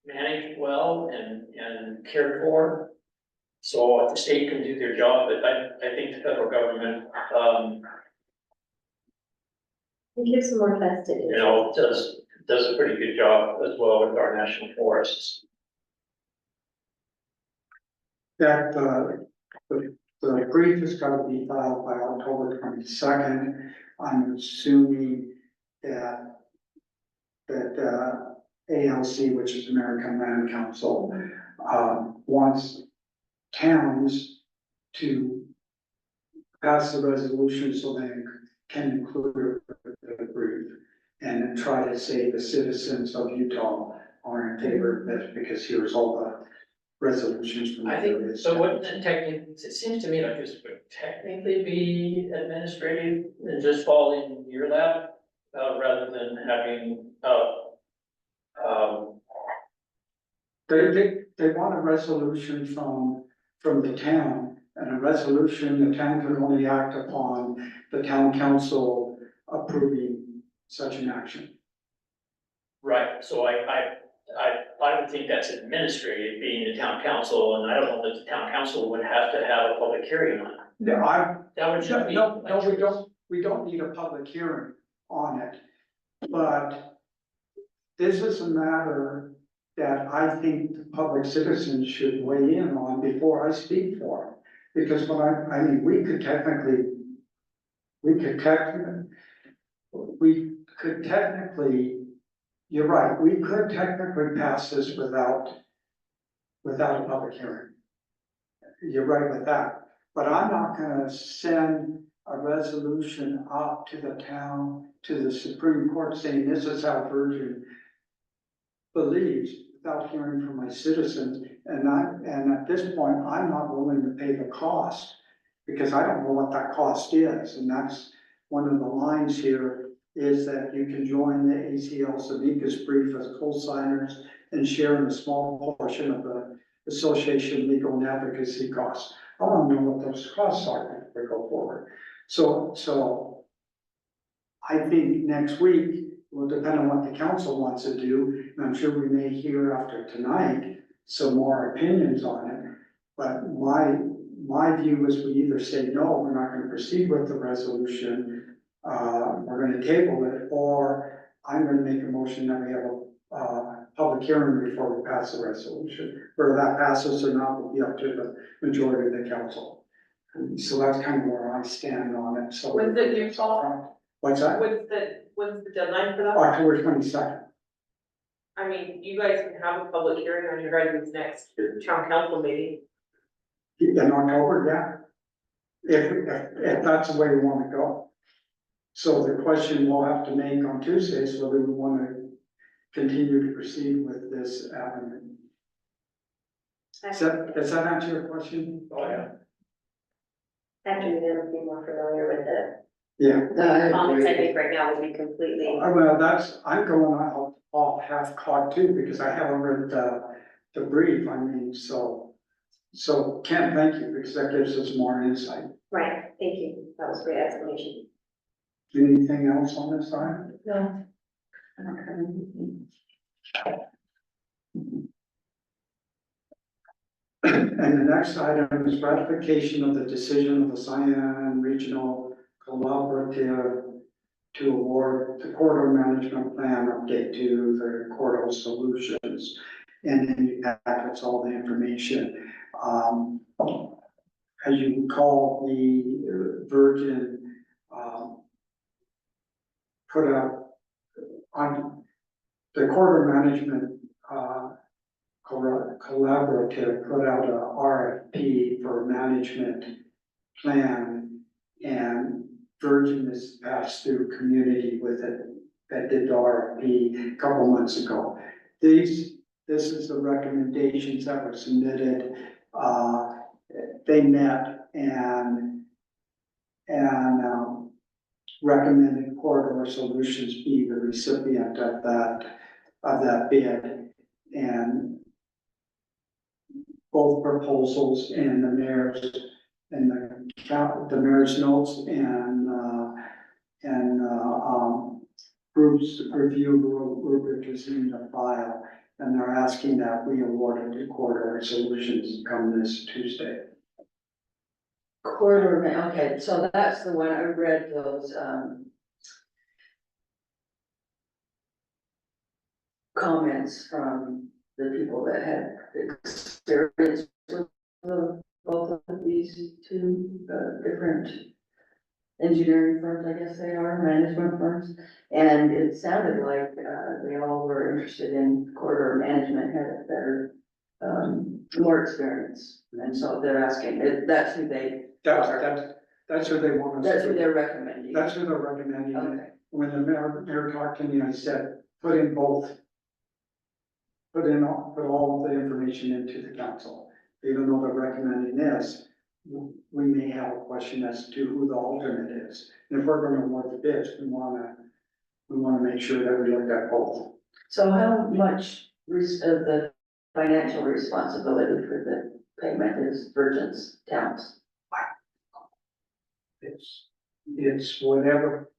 managed well and cared for. So the state can do their job, but I think the federal government, it gives some more festive. you know, does a pretty good job as well with our national forests. That, the brief is gonna be filed by October 22nd. I'm assuming that ALC, which is American Land Council, wants towns to pass the resolution so they can include the brief and try to say the citizens of Utah are in favor of this, because here's all the resolutions from the I think, various so wouldn't towns. it technically, it seems to me like this would technically be administrative and just fall in your lap, rather than having, They want a resolution from the town, and a resolution, the town can only act upon the town council approving such an action. right, so I would think that's administrative, being the town council, and I don't know that the town council would have to have a public hearing on it. No, That would just be. no, we don't need a public hearing on it, but this is a matter that I think the public citizens should weigh in on before I speak for them. Because I mean, we could technically, you're right, we could technically pass this without a public hearing. You're right with that, but I'm not gonna send a resolution up to the town, to the Supreme Court saying this is how Virgin believes, without hearing from my citizens. And at this point, I'm not willing to pay the cost, because I don't know what that cost is. And that's one of the lines here, is that you can join the ACL Savickas brief as co-signers and share in a small portion of the association legal and advocacy costs. I want to know what those costs are if we go forward. So I think next week will depend on what the council wants to do, and I'm sure we may hear after tonight some more opinions on it. But my view is we either say, no, we're not gonna proceed with the resolution, we're gonna table it, or I'm gonna make a motion that we have a public hearing before we pass the resolution. Whether that passes or not will be up to the majority of the council. So that's kind of where I stand on it, so. When's the new fall? What's that? When's the deadline for that? October 22nd. I mean, you guys can have a public hearing on your guys' next town council meeting. In October, yeah. If that's the way we wanna go. So the question we'll have to make on Tuesday is whether we wanna continue to proceed with this avenue. Does that answer your question? Oh, yeah. After we get a bit more familiar with it. Yeah. Comments, I think right now would be completely, Well, I'm going off half caught too, because I haven't read the brief, I mean, so Ken, thank you, because that gives us more insight. right, thank you, that was a great explanation. Anything else on this side? No. I don't have anything. And the next item is ratification of the decision of the Cheyenne Regional Collaborative to award the corridor management plan update to the corridor solutions. And then that's all the information. As you recall, the Virgin, put out on the corridor management, collaborative put out a RFP for management plan, and Virgin has passed through community with it, that did the RFP a couple months ago. This is the recommendations that were submitted, they met and recommended Corridor Solutions be the recipient of that bid. And both proposals and the mayor's and the mayor's notes and groups review rubric is in the file, and they're asking that we award it to Corridor Solutions come this Tuesday. Corridor, okay, so that's the one I read those, comments from the people that had experience with both of these two, different engineering firms, I guess they are, management firms. And it sounded like, they all were interested in corridor management, had better, more experience. And so they're asking, that's who they, That's what they want us to. that's who they're recommending. That's who they're recommending. Okay. When the mayor talked to me, I said, put all of the information into the council. Even though they're recommending this, we may have a question as to who the alternate is. And if we're gonna award the bids, we wanna make sure that we look at both. So how much of the financial responsibility for the payment is Virgin's towns? It's whatever.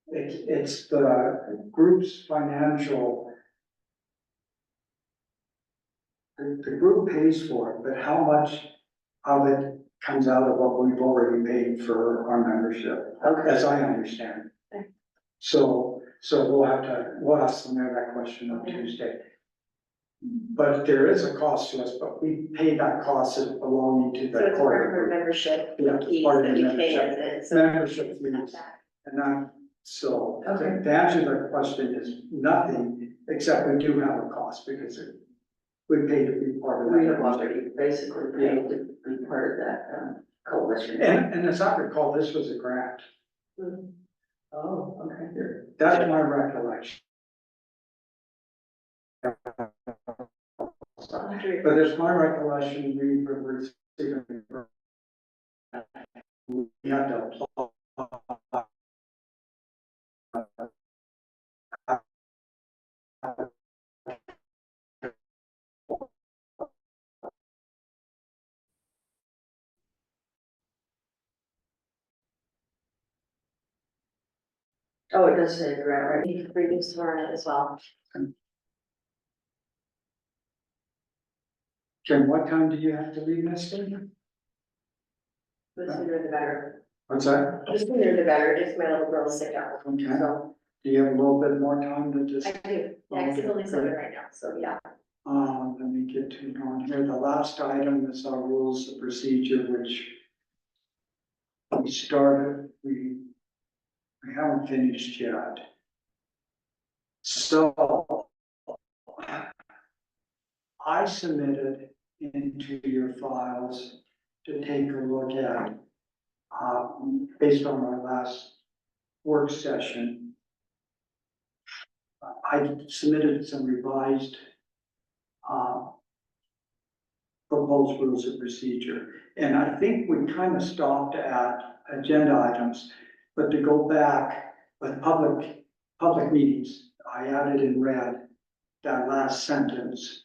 It's the group's financial. The group pays for it, but how much of it comes out of what we've already paid for our membership, Okay, as I understand. Okay. So we'll ask them that question on Tuesday. But there is a cost to us, but we pay that cost as belonging to So the it's part of our corporate. membership Yeah, fees part of that the we pay membership. as it, so. Membership it's not fees. that. And that, so, Okay. to answer that question is nothing, except we do have a cost, because we pay to be part of that. we have already basically paid to be part of that, coalition. And as I recall, this was a grant. Oh, okay. That's my recollection. But it's my recollection, we were receiving. We had to apply. Oh, it does say the grant, right? You could reduce tomorrow as well. Jen, what time do you have to leave, Misty? The sooner the better. What's that? The sooner the better, just my little girl's sick out. Okay, So do you have a little bit more time to just, I do, yeah, it's only 7 right now, so yeah. let me get to on here. The last item is our rules of procedure, which we started, we haven't finished yet. So I submitted into your files to take a look at, based on our last work session. I submitted some revised, proposed rules of procedure. And I think we kind of stopped at agenda items, but to go back with public meetings, I added in red that last sentence.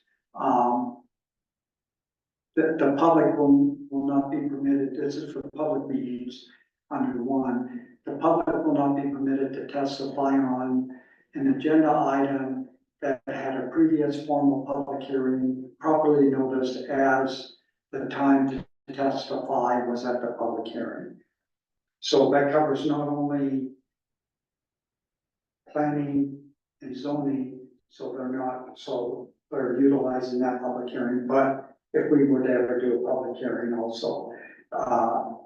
The public will not be permitted, this is for public meetings under 1. The public will not be permitted to testify on an agenda item that had a previous formal public hearing properly noticed as the time to testify was at the public hearing. So that covers not only planning and zoning, so they're utilizing that public hearing, but if we were to ever do a public hearing also.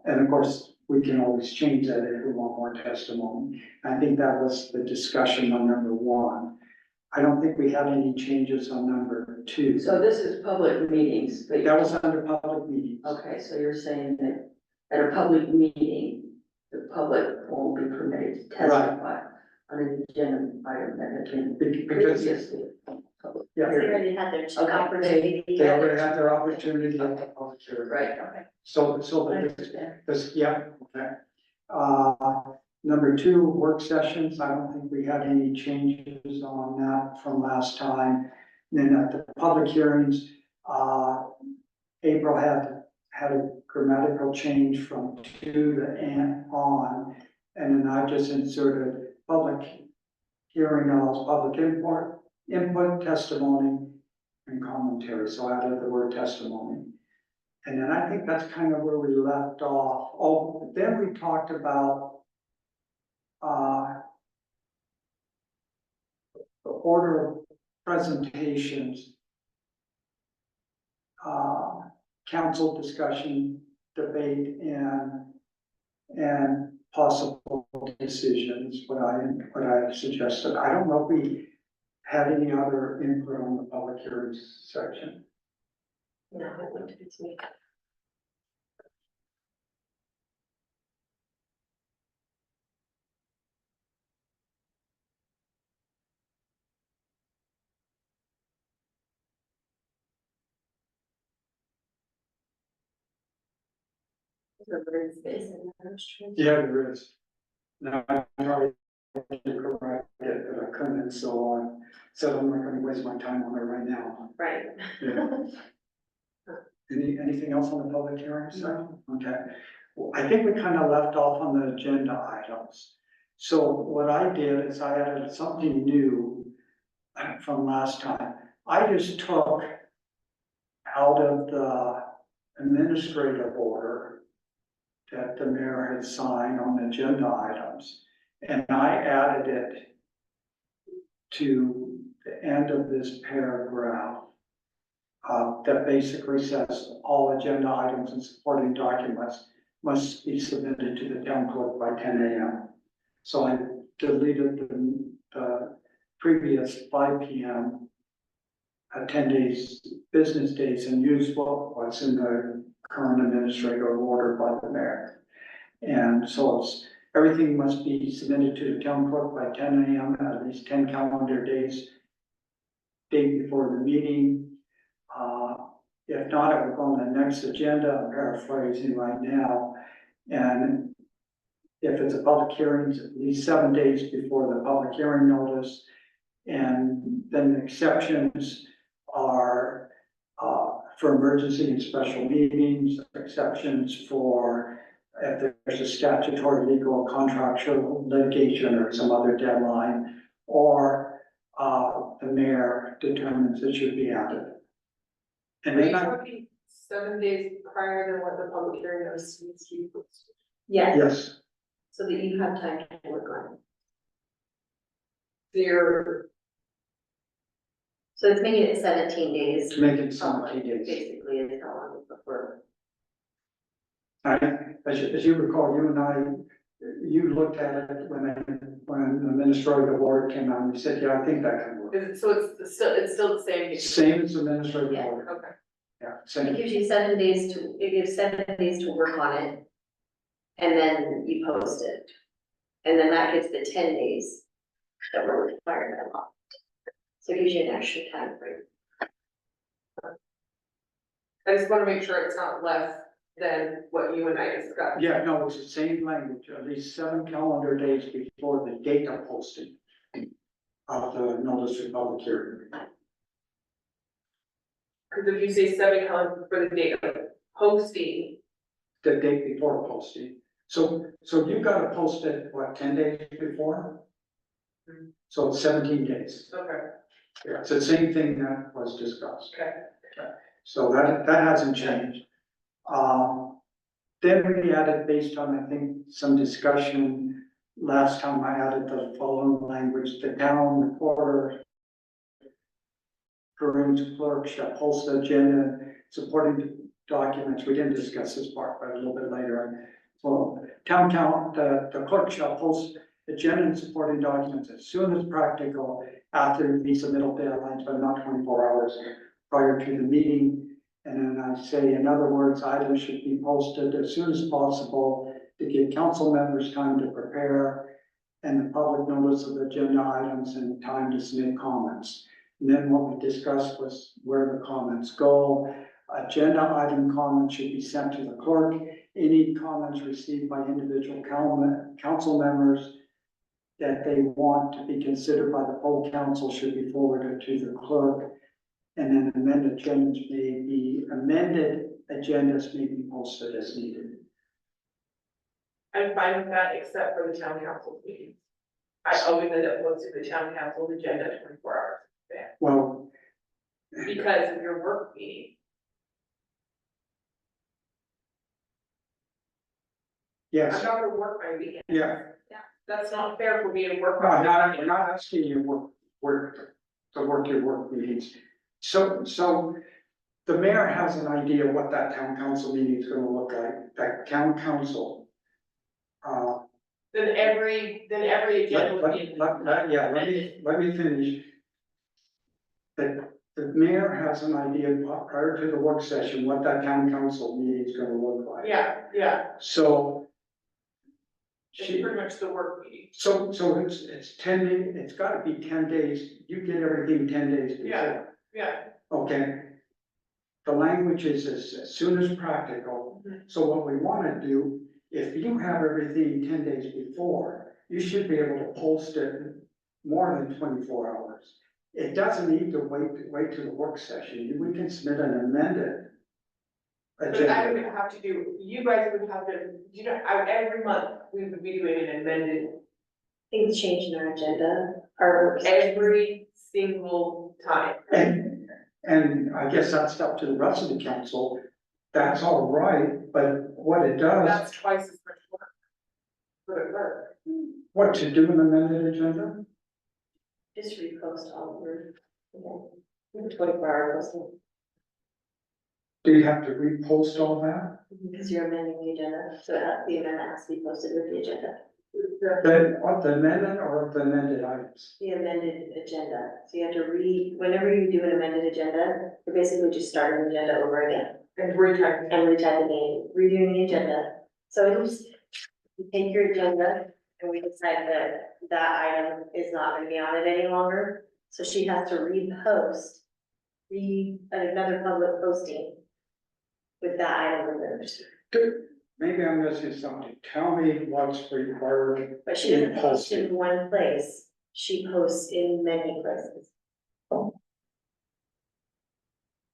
And of course, we can always change that if we want more testimony. I think that was the discussion on number 1. I don't think we had any changes on number 2. So this is public meetings, but. That was under public meetings. Okay, so you're saying that at a public meeting, the public won't be permitted to testify on an agenda item that had been Because, previously. public yeah, They already had their Okay. opportunity. they already had their opportunity at the public hearing. Right, okay. So I the understand. this, yeah, okay. Number 2, work sessions, I don't think we had any changes on that from last time. Then at the public hearings, April had a grammatical change from to to and on. And then I just inserted public hearing allows public input, testimony, and commentary, so I added the word testimony. And then I think that's kind of where we left off. Oh, then we talked about the order of presentations, council discussion, debate, and possible decisions, what I suggested. I don't know if we had any other input on the public hearings section. No, it went to this week. The bird space and the tree. Yeah, there is. No, I tried to correct it, but I couldn't, so I said I'm not gonna waste my time on it right now. Right. Yeah. Anything else on the public hearing side? Okay. Well, I think we kind of left off on the agenda items. So what I did is I added something new from last time. I just took out of the administrative order that the mayor had signed on agenda items, and I added it to the end of this paragraph that basically says all agenda items and supporting documents must be submitted to the town clerk by 10 a.m. So I deleted the previous 5 p.m. 10 days, business days, and used what's in the current administrator ordered by the mayor. And so everything must be submitted to the town clerk by 10 a.m., at least 10 calendar days, day before the meeting. If not, it will go on the next agenda, I'm paraphrasing right now. And if it's a public hearing, it's at least 7 days before the public hearing notice. And then the exceptions are, for emergency and special meetings, exceptions for if there's a statutory, legal, contractual litigation or some other deadline, or, the mayor determines it should be added. And Are then you I, talking 7 days prior to what the public hearing notice needs to be posted? Yes, yes, so that you have time to work on it. So it's making it 17 days. to make it 17 days. Basically, is how long before. As you recall, you and I, you looked at it when the administrative order came out, and you said, yeah, I think that can work. Is it, so it's still the same? Same as administrative Yeah. order, Okay. yeah, It same. gives you 7 days it gives 7 days to work on it. And then you post it. And then that gets the 10 days that were required by law. So it gives you an extra time frame. I just wanna make sure it's not less than what you and I discussed. Yeah, no, it's the same language, at least 7 calendar days before the date of posting of the notice of public hearing. Cause if you say 7 calendar for the date of posting, The date before posting. So you gotta post it, what, 10 days before? So it's 17 days. okay, Yeah, it's the same thing that was discussed. okay. So that hasn't changed. Then we added, based on, I think, some discussion, last time I added the following language, the town reporter, Corinne's clerk shall post the agenda supporting documents. We didn't discuss this part, but a little bit later. So the clerk shall post agenda and supporting documents as soon as practical after the submittal deadlines, but not 24 hours prior to the meeting. And then I say, in other words, items should be posted as soon as possible to give council members time to prepare and the public notice of agenda items and time to submit comments. And then what we discussed was where the comments go. Agenda item comments should be sent to the clerk. Any comments received by individual council members that they want to be considered by the full council should be forwarded to the clerk. And then amended agendas may be posted as needed. I'm fine with that, except for the town council meetings. I always end up posting the town council agenda 24 hours, Well, because of your work meeting. I'm yes, not gonna work my weekend. yeah. That's not fair for me to work. No, on. we're not asking you to work your work meetings. So the mayor has an idea what that town council meeting is gonna look like, that town council. Then every agenda would be. Let me finish. The mayor has an idea prior to the work session, what that town council meeting is gonna look like. Yeah, So. it's She, pretty much the work meeting. so it's 10 days, it's gotta be 10 days, you get everything 10 days before. Yeah, Okay. The language is as soon as practical, Mhm. so what we wanna do, if you have everything 10 days before, you should be able to post it more than 24 hours. It doesn't need to wait to the work session, we can submit an amended but I agenda. would have to do, you guys would have to, every month, we would be doing an amended Things change in our agenda, our work sessions. every single time. And I guess that's up to the rest of the council, that's all right, but what it does, That's twice as much work. For the clerk. what to do an amended agenda? Just repost all of your, 24-hour posting, Do you have to repost all that? because you're amending the agenda, so the amendment has to be posted with the agenda. The amendment or the amended items? The amended agenda, so you have to whenever you do an amended agenda, you're basically just starting the agenda over again. And retype. and retyping, redoing the agenda. So it'll just, you take your agenda and we decide that that item is not gonna be on it any longer. So she has to repost, another public posting with that item removed. Maybe I'm missing something. Tell me what's required. But she doesn't In post posting. in one place, she posts in many places.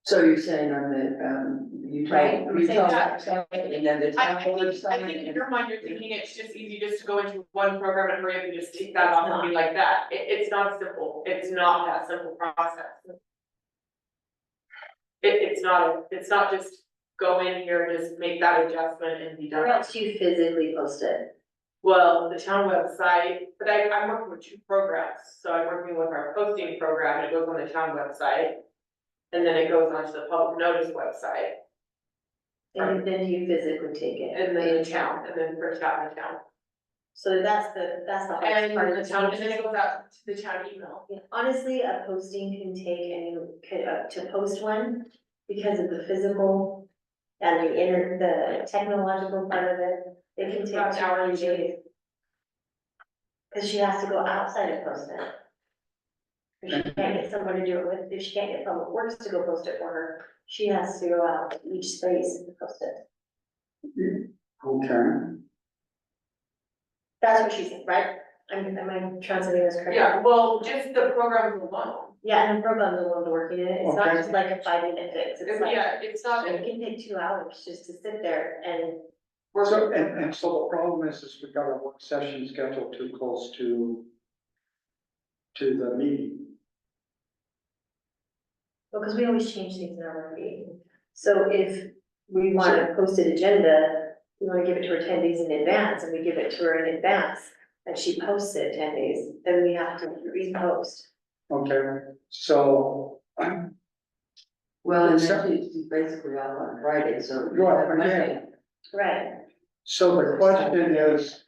So you're saying on the, Right, Utah, I'm saying Utah that- website, and then the I town think, website. I think in your mind, you're thinking it's just easy just to go into one program and hurry up and just take that off and be like that. It's not simple. It's not that simple process. It's not just go in here and just make that adjustment and be Or done. else you physically post it. Well, the town website, but I'm working with two programs, so I'm working with our posting program, and it goes on the town website. And then it goes onto the public notice website, And then you physically take it. and then in town, and then first out in town. So that's the hardest And part. the town, and then it goes out to the town email. Yeah, honestly, a posting can take to post one, because of the physical and the technological part of it, it can take About 2 an hour days. usually. Cause she has to go outside and post it. If she can't get someone to do it with, if she can't get Public Works to go post it for her, she has to go out to each space and post it. Okay, That's what she said, right? Am I translating this correctly? Yeah, well, just the programs alone. Yeah, and the program's a little working in it, it's not Okay. just like a 5-minute fix, it's like, Yeah, it's not, it can take 2 hours just to sit there and, so, and so the problem is we've got a work session scheduled too close to the meeting. because we always change things in our work meeting. So if we want a posted agenda, we wanna give it to her 10 days in advance, and we give it to her in advance, and she posts it 10 days, then we have to repost. Okay, so, Well, and then she's basically off on Friday, so. you Right, have Monday. okay. Right, so the question is,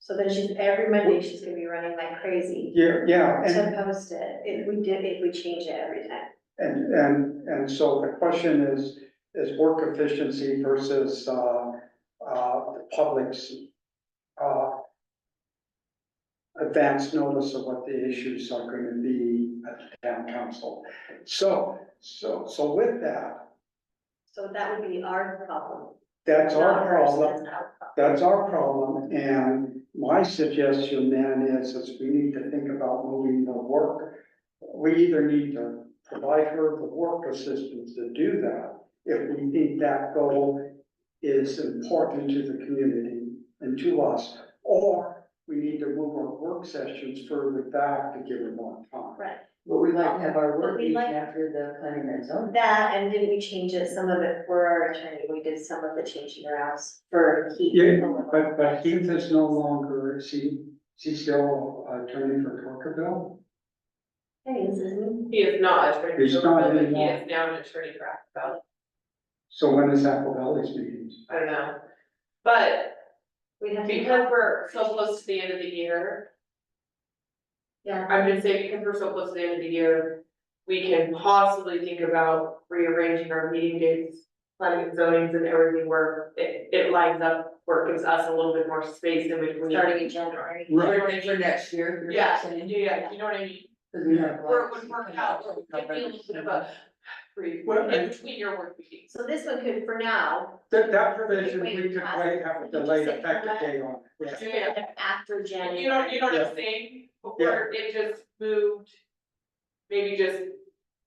so then every Monday, she's gonna be running like crazy yeah, and to post it, if we change it every time. And so the question is work efficiency versus, the public's, advance notice of what the issues are gonna be at the town council. So with that, So that would be our problem. that's not our hers, problem. that's our problem. That's our problem, and my suggestion then is we need to think about moving the work. We either need to provide her the work assistance to do that, if we think that goal is important to the community and to us, or we need to move our work sessions further back to give her more time. Right, But we'd like to have our But work we meeting like- after the planning and zoning. that, and didn't we change it, some of it for our attorney, we did some of the changing around for Keith. Yeah, but Keith is no longer, is he still attorney for Corkerville? Hey, this isn't. he is not attorney. He's for not Rockville, but anymore. He is now an attorney for Rockville. So when is Applebee's meetings? I don't know. But We have to. because we're so close to the end of the year, Yeah, I'm gonna say because we're so close to the end of the year, we can possibly think about rearranging our meeting dates, planning and zonings and everything where it lines up, where it gives us a little bit more space in between. starting in January. Right. For next year. you're Yeah, saying? yeah, you know what I mean? 'Cause we have Where it lots would work of- out, where it would give me a little bit of a free, Well, in between your work meetings. So this one could, for now, That provision, we could have a delayed effective date on it. Yeah. Yeah. after January. You know what Yeah. I'm saying? Where it just moved, maybe just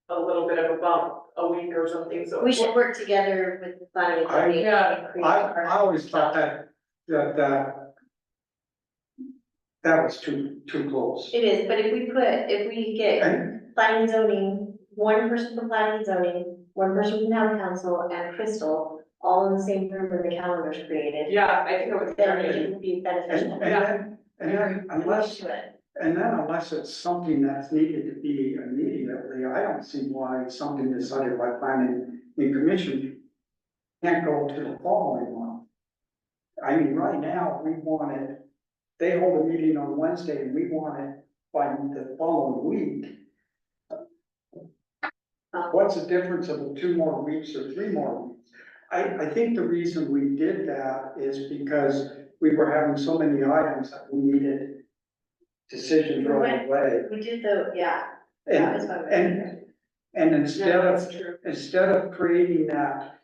a little bit of a bump, a week or something, so. We should work together with the planning and zoning. Yeah. and create I our- always thought that was too close. It is, but if we get And, planning and zoning, one person from planning and zoning, one person from town council and Crystal, all in the same room when the calendar's created. Yeah, I think it would. Then it would be beneficial. then unless, To it. unless it's something that's needed to be immediately, I don't see why something decided by planning and commission can't go to the following one. I mean, right now, we want it, they hold a meeting on Wednesday and we want it by the following week. What's the difference of 2 more weeks or 3 more weeks? I think the reason we did that is because we were having so many items that we needed decisions right away. We did that And, was fun. and instead Yeah, of, that's true. instead of creating that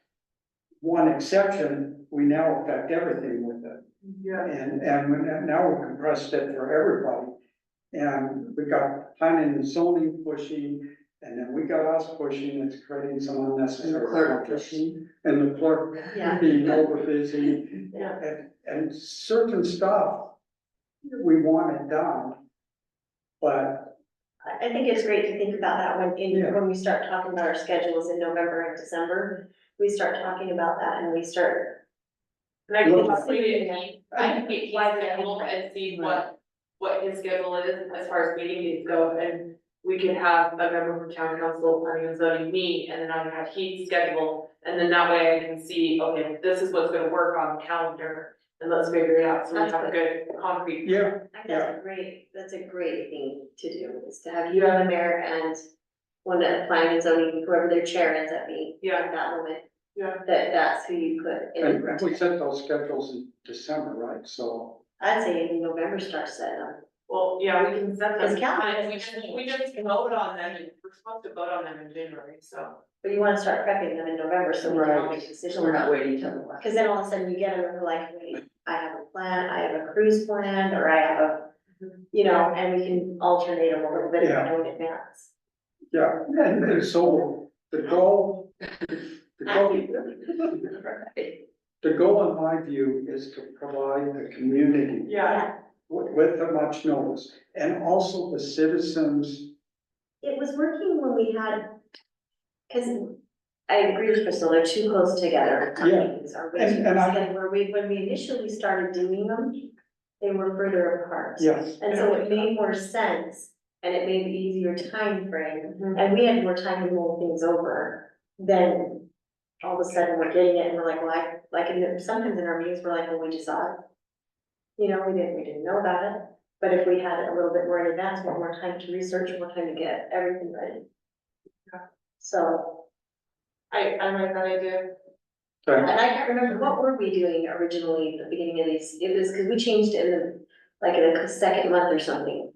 one exception, we now affect everything with it. Yeah. And now we compressed it for everybody. And we got planning and zoning pushing, and then we got us pushing, it's creating some And the unnecessary. clerk conflicts. pushing. And the clerk Yeah. being over busy, Yeah. and certain stuff, we want it done. But, I think it's great to think about that Yeah. when we start talking about our schedules in November and December. We start talking about that and we start. And I can Look. possibly I can get his Why they're schedule different. and see what his schedule is as far as meeting dates go, and we can have a member from town council, planning and zoning meet, and then I can have Heath's schedule, and then that way I can see, okay, this is what's gonna work on the calendar, and let's figure it out, so we That's have a good concrete. yeah, I think that's a great thing to do, is to have you on the mayor and one that planning and zoning, whoever their chair ends up being Yeah. at that moment, Yeah, that's who you put in. and we set those schedules in December, right? So, I'd say in November start setting them. well, yeah, we can set Because them, calendar we just vote on them, and we're supposed to vote on them in January, so. But you wanna start prepping them in November, so we can all make Right, decisions. so we're not waiting till the last. Cause then all of a sudden you get them and we're like, wait, I have a plan, I have a cruise planned, or I have a, you know, and we can alternate them a little bit if we Yeah. know in advance. yeah, and so the goal, the goal in my view is to provide the community Yeah, with a much notice, and also the citizens. It was working when we had, cause I agree with Crystal, they're too close together. Yeah. Meetings are way too And close I- together, when we initially started doing them, they were further apart. Yes, And so it made more sense, and it made an easier time frame, Mhm. and we had more time to mull things over. Then all of a sudden we're getting it and we're like, well, sometimes in our meetings, we're like, well, we just saw it. You know, we didn't know about it, but if we had it a little bit more in advance, we had more time to research, more time to get everything ready. So, I like that idea. and I can't remember, what were we doing originally at the beginning of these? It was, cause we changed it in the, like in the second month or something.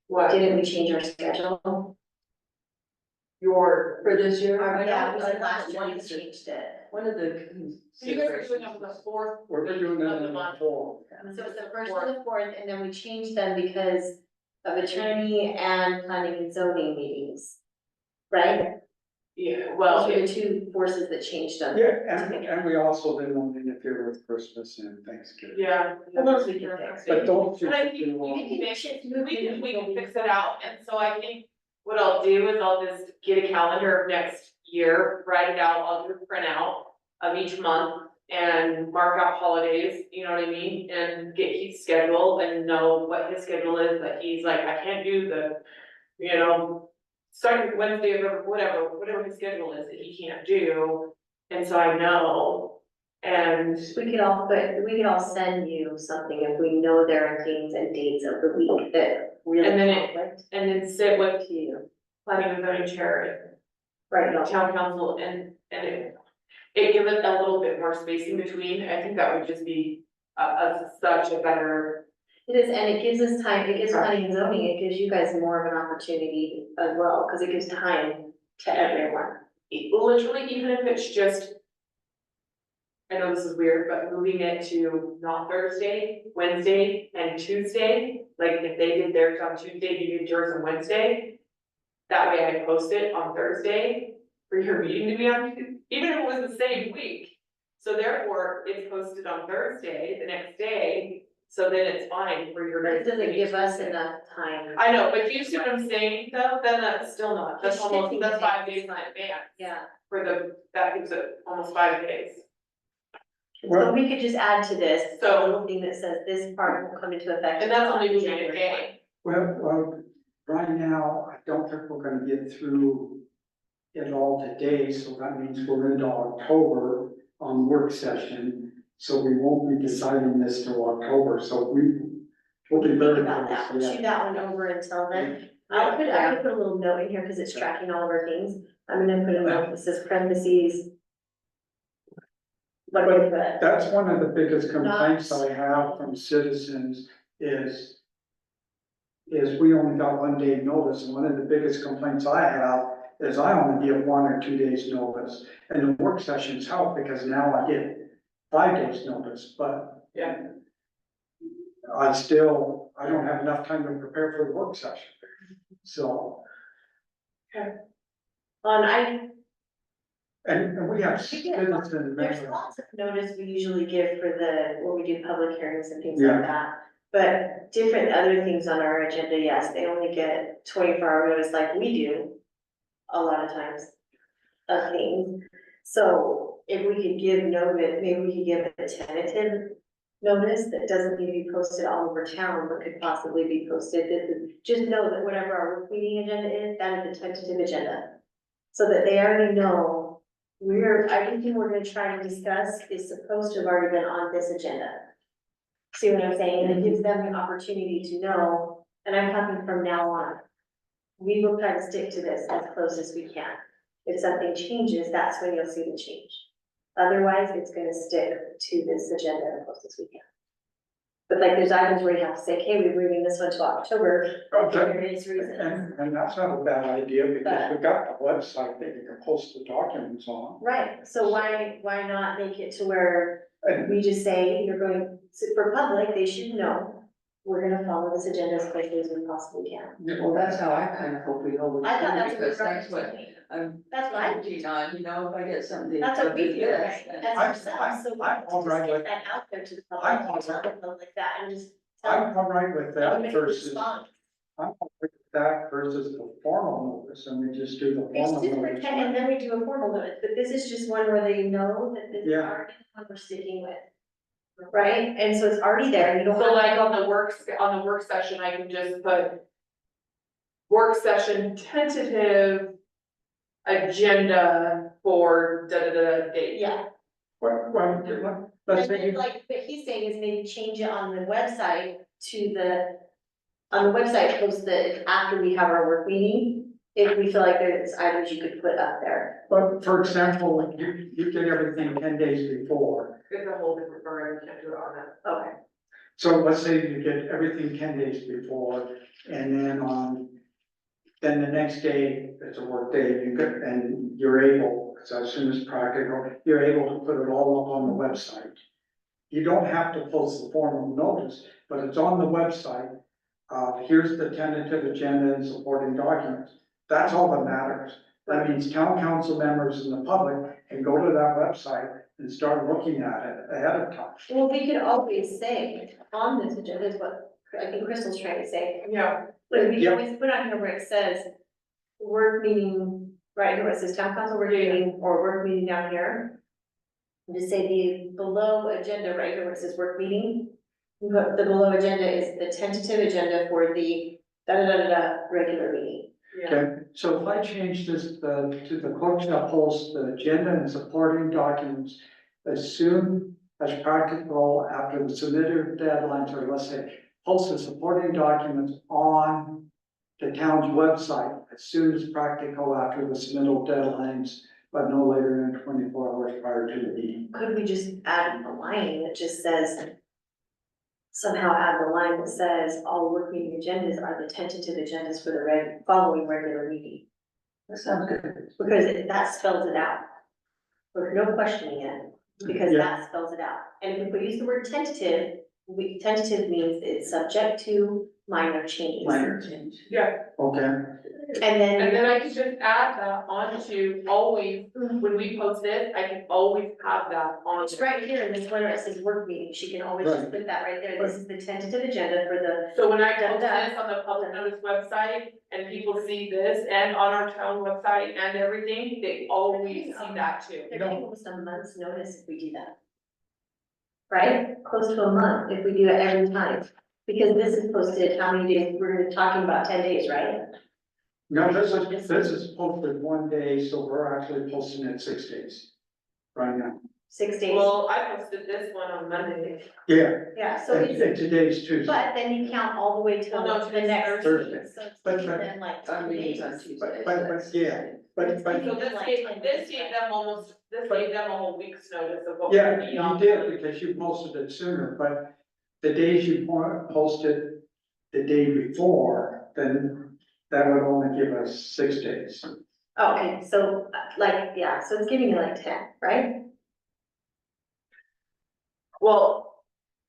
What, Didn't we change our schedule? your, For this year? I Yeah, know- we I said know last year we one of the- changed it. One of the. so you guys are doing it on the fourth we're week doing of that the in the month. fall. So it's the first and the fourth, and then we changed them because of attorney and planning and zoning meetings. Right? Yeah, Those well, were the two forces that changed them. Yeah, and we also didn't want to interfere with Christmas and Thanksgiving. yeah. Well, those we can fix. But don't you But I think think you you want- can we can fix it out, and so I think what I'll do is I'll just get a calendar of next year, write it out, I'll do a printout of each month and mark out holidays, you know what I mean? And get his schedule and know what his schedule is, that he's like, I can't do the, you know, second Wednesday of every, whatever his schedule is that he can't do, and so I know. And We could all send you something if we know there are things and dates of the week that really And then it- conflict and then sit with to you. planning and zoning chair Right, and no, town council and it gives it a little bit more space in between. I think that would just be such a better, it is, and it gives us time, it gives planning and zoning, it gives you guys more of an opportunity as well, cause it gives time to everyone. literally, even if it's just. I know this is weird, but moving it to not Thursday, Wednesday and Tuesday, like if they did theirs on Tuesday, you did yours on Wednesday. That way I post it on Thursday for your meeting to be on, even if it was the same week. So therefore, it's posted on Thursday, the next day, so then it's fine for your. But it doesn't give us Tuesday. enough time. I know, but you see what I'm saying though, then that's still not, that's It's almost, shifting that's 5 days. days in advance Yeah, for that gives it almost 5 days. so Well, we could just add to this, So- a little thing that says this part will come into effect. And that's only on moving a January day. well, right now, I don't think we're gonna get through it all today, so that means we're into October on work session. So we won't be deciding this till October, so we We'll be Think very about that, close, yeah. shoot that one over until then. I could put a little note in here, cause it's tracking all of our things. I'm gonna put a note that says parentheses. What do we put? That's one of the biggest complaints I have from citizens is we only got 1 day notice, and one of the biggest complaints I have is I only give 1 or 2 days notice. And the work sessions help because now I get 5 days notice, but Yeah. I don't have enough time to prepare for the work session. So, and we have citizen There's members. lots of notice we usually give for when we do public hearings and things Yeah. like that. But different other things on our agenda, yes, they only get 24-hour notice like we do a lot of times of things. So if we could give notice, maybe we could give a tentative notice that doesn't need to be posted all over town, but could possibly be posted. Just know that whatever our work meeting agenda is, that is the tentative agenda. So that they already know everything we're gonna try to discuss is supposed to have already been on this agenda. See what I'm saying? And it gives them the opportunity to know, and I'm talking from now on. We will try to stick to this as close as we can. If something changes, that's when you'll see the change. Otherwise, it's gonna stick to this agenda as close as we can. But like, there's items where you have to say, okay, we're moving this one to October for Okay. various reasons. And that's not a bad idea because we got the website that you can post the documents on. Right, so why not make it to where And we just say, you're going, so for public, they should know, we're gonna follow this agenda as closely as we possibly can. Well, that's how I kind of hope we always I thought do, that's what we because that's were what doing. I'm That's what I do. counting on, you know, if I get something. That's what we do, this, right? then- That's ourselves, so we I'm have all to right just with- get that out there to the I'm public, all tell right. the public that, and just tell I'm all right with them. that make a versus, response. I'm all right with that versus the formal notice, and we just do the It's formal just notice. pretend, and then we do a formal notice, but this is just one where they know that this is Yeah. already the one we're sticking with. Right, and so it's already there, you don't So have. like on the work session, I can just put work session tentative agenda for date. Yeah, Let's and then say, like, what he's saying is maybe change it on the website on the website, post that after we have our work meeting, if we feel like there's items you could put up there. but for example, you get everything 10 days before. It's a whole different program, we can't do it on that. Okay. So let's say you get everything 10 days before, and then the next day, it's a work day, and you're able, so as soon as practical, you're able to put it all up on the website. You don't have to post the formal notice, but it's on the website. Here's the tentative agenda and supporting documents. That's all that matters. That means town council members and the public can go to that website and start looking at it ahead of time. Well, we could always say on this agenda is what I think Crystal's trying to say, Yeah. but we can Yep. always put on here where it says work meeting, right here, where it says town council work meeting or work meeting down here. And just say the below agenda right here where it says work meeting. But the below agenda is the tentative agenda for the regular meeting. Yeah. Okay, so if I change this, to the clerk shall post the agenda and supporting documents as soon as practical after the submitted deadlines, or let's say, post the supporting documents on the town's website as soon as practical after the submittal deadlines, but no later than 24 hours prior to the meeting. Could we just add a line that just says, somehow add the line that says, all work meeting agendas are the tentative agendas for the following regular meeting? That sounds good. Because that spells it out. There's no questioning it, because Yeah. that spells it out. And if we use the word tentative, tentative means it's subject to minor changes. Minor change. Yeah, Okay, And then. and then I can just add that onto always, when we post it, I can always have that on. It's right here in this one where it says work meeting, she can always just Right. put that right there, this is the tentative agenda for the. So when I Da, post da. this on the public notice website and people see this and on our town website and everything, they always see that too. They're getting almost a month's notice if we do that. Right, close to a month if we do it every time, because this is posted, how many days, we're talking about 10 days, right? no, this is posted 1 day, so we're actually posting it 6 days right now. 6 days. Well, I posted this one on Monday. Yeah, Yeah, so and it's, today's Tuesday. but then you count all the way till Well, no, the today's next Thursday. meeting, so it's But- then like Our 10 meeting's on days. Tuesday. But, yeah, but, So this gave them almost, this gave them a whole week's notice of what yeah, would be you on. did, because you posted it sooner, but the days you posted the day before, then that would only give us 6 days. Okay, so like, yeah, so it's giving you like 10, right? Well,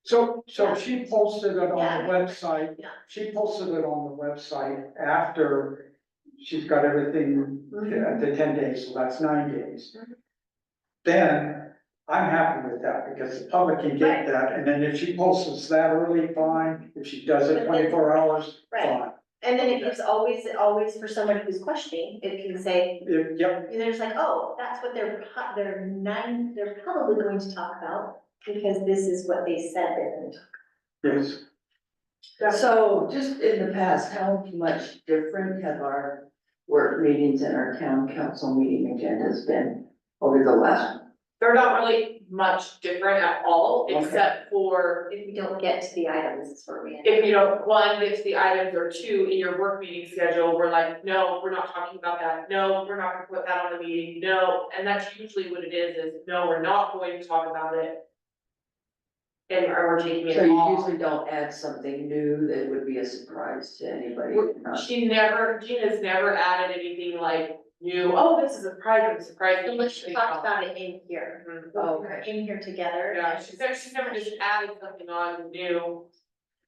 So Yeah. she posted it on Yeah. the website, Yeah. she posted it on the website after she's got everything, the 10 days, so that's 9 days. Mhm. Then, I'm happy with that, because the public can Right. get that, and then if she posts that early, fine, if she does But it then- 24 hours, Right. fine. And then it gives always for somebody who's questioning, it can say, Yep, they're just like, oh, that's what they're probably going to talk about, because this is what they said they're going to talk yes, So just in the past, how much different have our work meetings and our town council meeting agendas been over the last? they're not really much different at all, Okay. except for if we don't get to the items, it's where we end. if you don't, one, get to the items, or two, in your work meeting schedule, we're like, no, we're not talking about that, no, we're not gonna put that on the meeting, no, and that's usually what it is no, we're not going to talk about it. And we're taking So it you off. usually don't add something new that would be a surprise to anybody? Gina's never added anything like new, oh, this is a surprise, I'm surprised. So let's talk about it in here, Mhm. Oh, okay. in here together. Yeah, she's never just added something on new.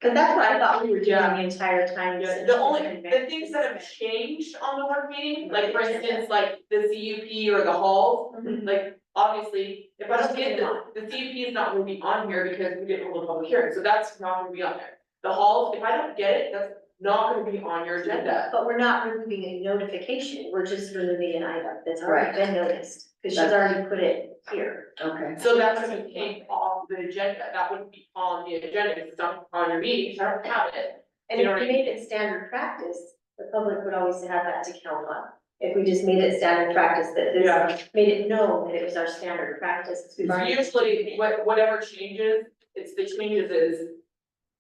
Cause that's what I thought we were doing Yeah. the entire time. Yeah, since the she's only, been the back. things that have changed on the work meeting, like for instance, like the CUP or the halls, Mhm. like, obviously, if I don't get the CUP is not gonna be on here because we didn't hold a public hearing, so that's not gonna be on there. The halls, if I don't get it, that's not gonna be on your agenda. But we're not removing a notification, we're just removing an item that's already Right. been noticed, cause she's already put it here. Okay. So that's gonna take off the agenda, that wouldn't be on the agenda, 'cause it's not on your meeting, so I don't have it. And You if know we what I made it standard practice, the public would always have that to count on. If we just made it standard practice, that Yeah. this, made it known that it was our standard practice. 'cause we've already- Usually, whatever changes, it's the changes is,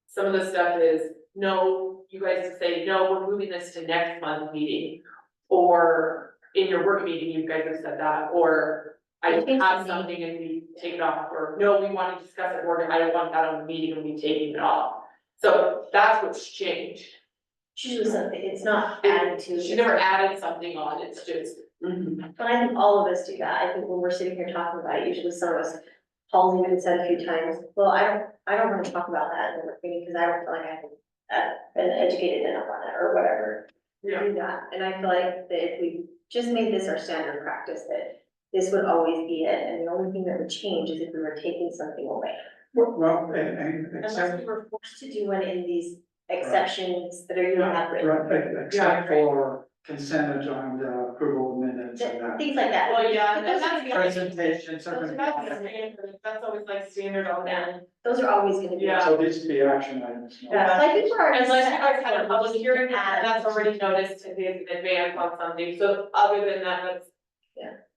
some of the stuff is, no, you guys say, no, we're moving this to next month's meeting. Or in your work meeting, you guys have said that, or I I think have so. something and we take it off, or no, we want to discuss it more, I don't want that on the meeting and we taking it off. So that's what's changed. It's usually something, it's not added to. She never added something on, it's just, Mhm. But I think all of us do that, I think when we're sitting here talking about it, usually some of us, Paul's even said a few times, well, I don't wanna talk about that in the work meeting, cause I don't feel like I've been educated enough on it, or whatever. We Yeah. do that, and I feel like that if we just made this our standard practice, that this would always be it, and the only thing that would change is if we were taking something away. well, and Unless except, we were forced to do one in these exceptions that are, you don't have written. right, except for consent agenda, approval of minutes and that. Things like that. well, yeah, But and those that's. are- Presentations, That's something. standard, that's always like standard on there. Those are always gonna be. Yeah. So these would be action items. no? Yeah, so I think we're already. Unless you set guys had a for public just hearing, add- that's already noticed in advance on something, so other than that, that's.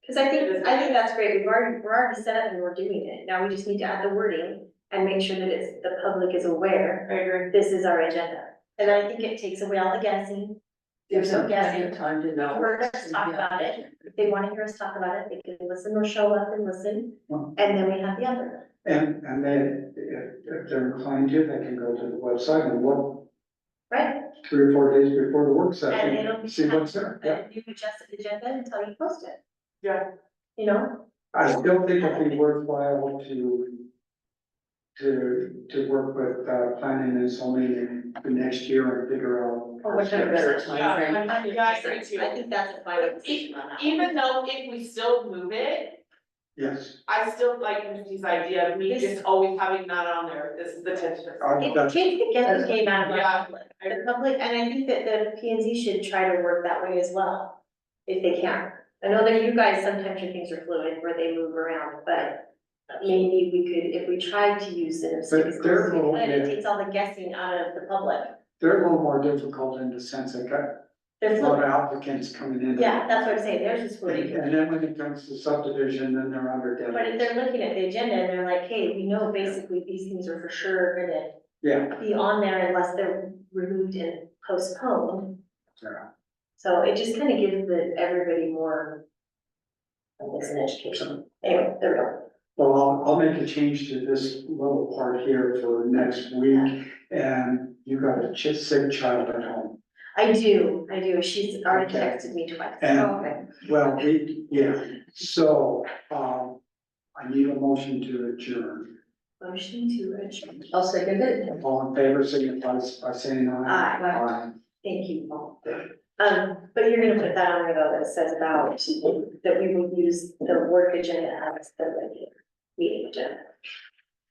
Cause I think that's great, we're already set and we're doing it, now we just need to add the wording and make sure that the public is aware, I agree. this is our agenda. And I think it takes away all the guessing, Gives them Yes. plenty of time to know. heard us talk about it, if they wanna hear us talk about it, they can listen or show up and listen, and then we have the other. And then if they're inclined to, they can go to the website and look Right, 3 or 4 days before the work and it'll session, be. see what's there. Yeah. And you adjust the agenda until you post it, Yeah. you know? I still think it'd be worthwhile to work with planning and zoning the next year and figure out. Or what A better time. timeframe. Yeah, I agree too. I think that's a final decision on that. one. Even though if we still move it, Yes, I still like Misty's idea of me This- just always having that on there, this is the tentative. It that's, kids can get the game out of Yeah. our public, the public, and I think that the P and Z should try to work that way as well, if they can. I know that you guys, sometimes your things are fluid where they move around, but maybe we could, if we tried to use it, But they're and it yeah. takes all the guessing out of the public. they're a little more difficult in the sense that There's, a lot of applicants coming in. yeah, that's what I'm saying, theirs is And 40. and then when it comes to subdivision, then they're under But if deadline. they're looking at the agenda and they're like, hey, we know basically these things are for sure gonna Yeah, be on there unless they're removed and postponed. yeah. So it just kind of gives everybody more, I guess, an education. Anyway, there we go. Well, I'll make a change to this little part here for next week, and you got a sick child at home. I do. She's already Okay. texted me twice. And- Okay. Well, so, I need a motion to adjourn. Motion to adjourn. I'll second it. All in favor, signify by saying aye. Aye. Thank you, Paul. But you're gonna put that on there though, that says about, that we will use the work agenda as the regular meeting agenda.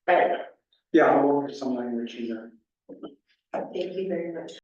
Right, Yeah, I'll work some language in there. thank you very much.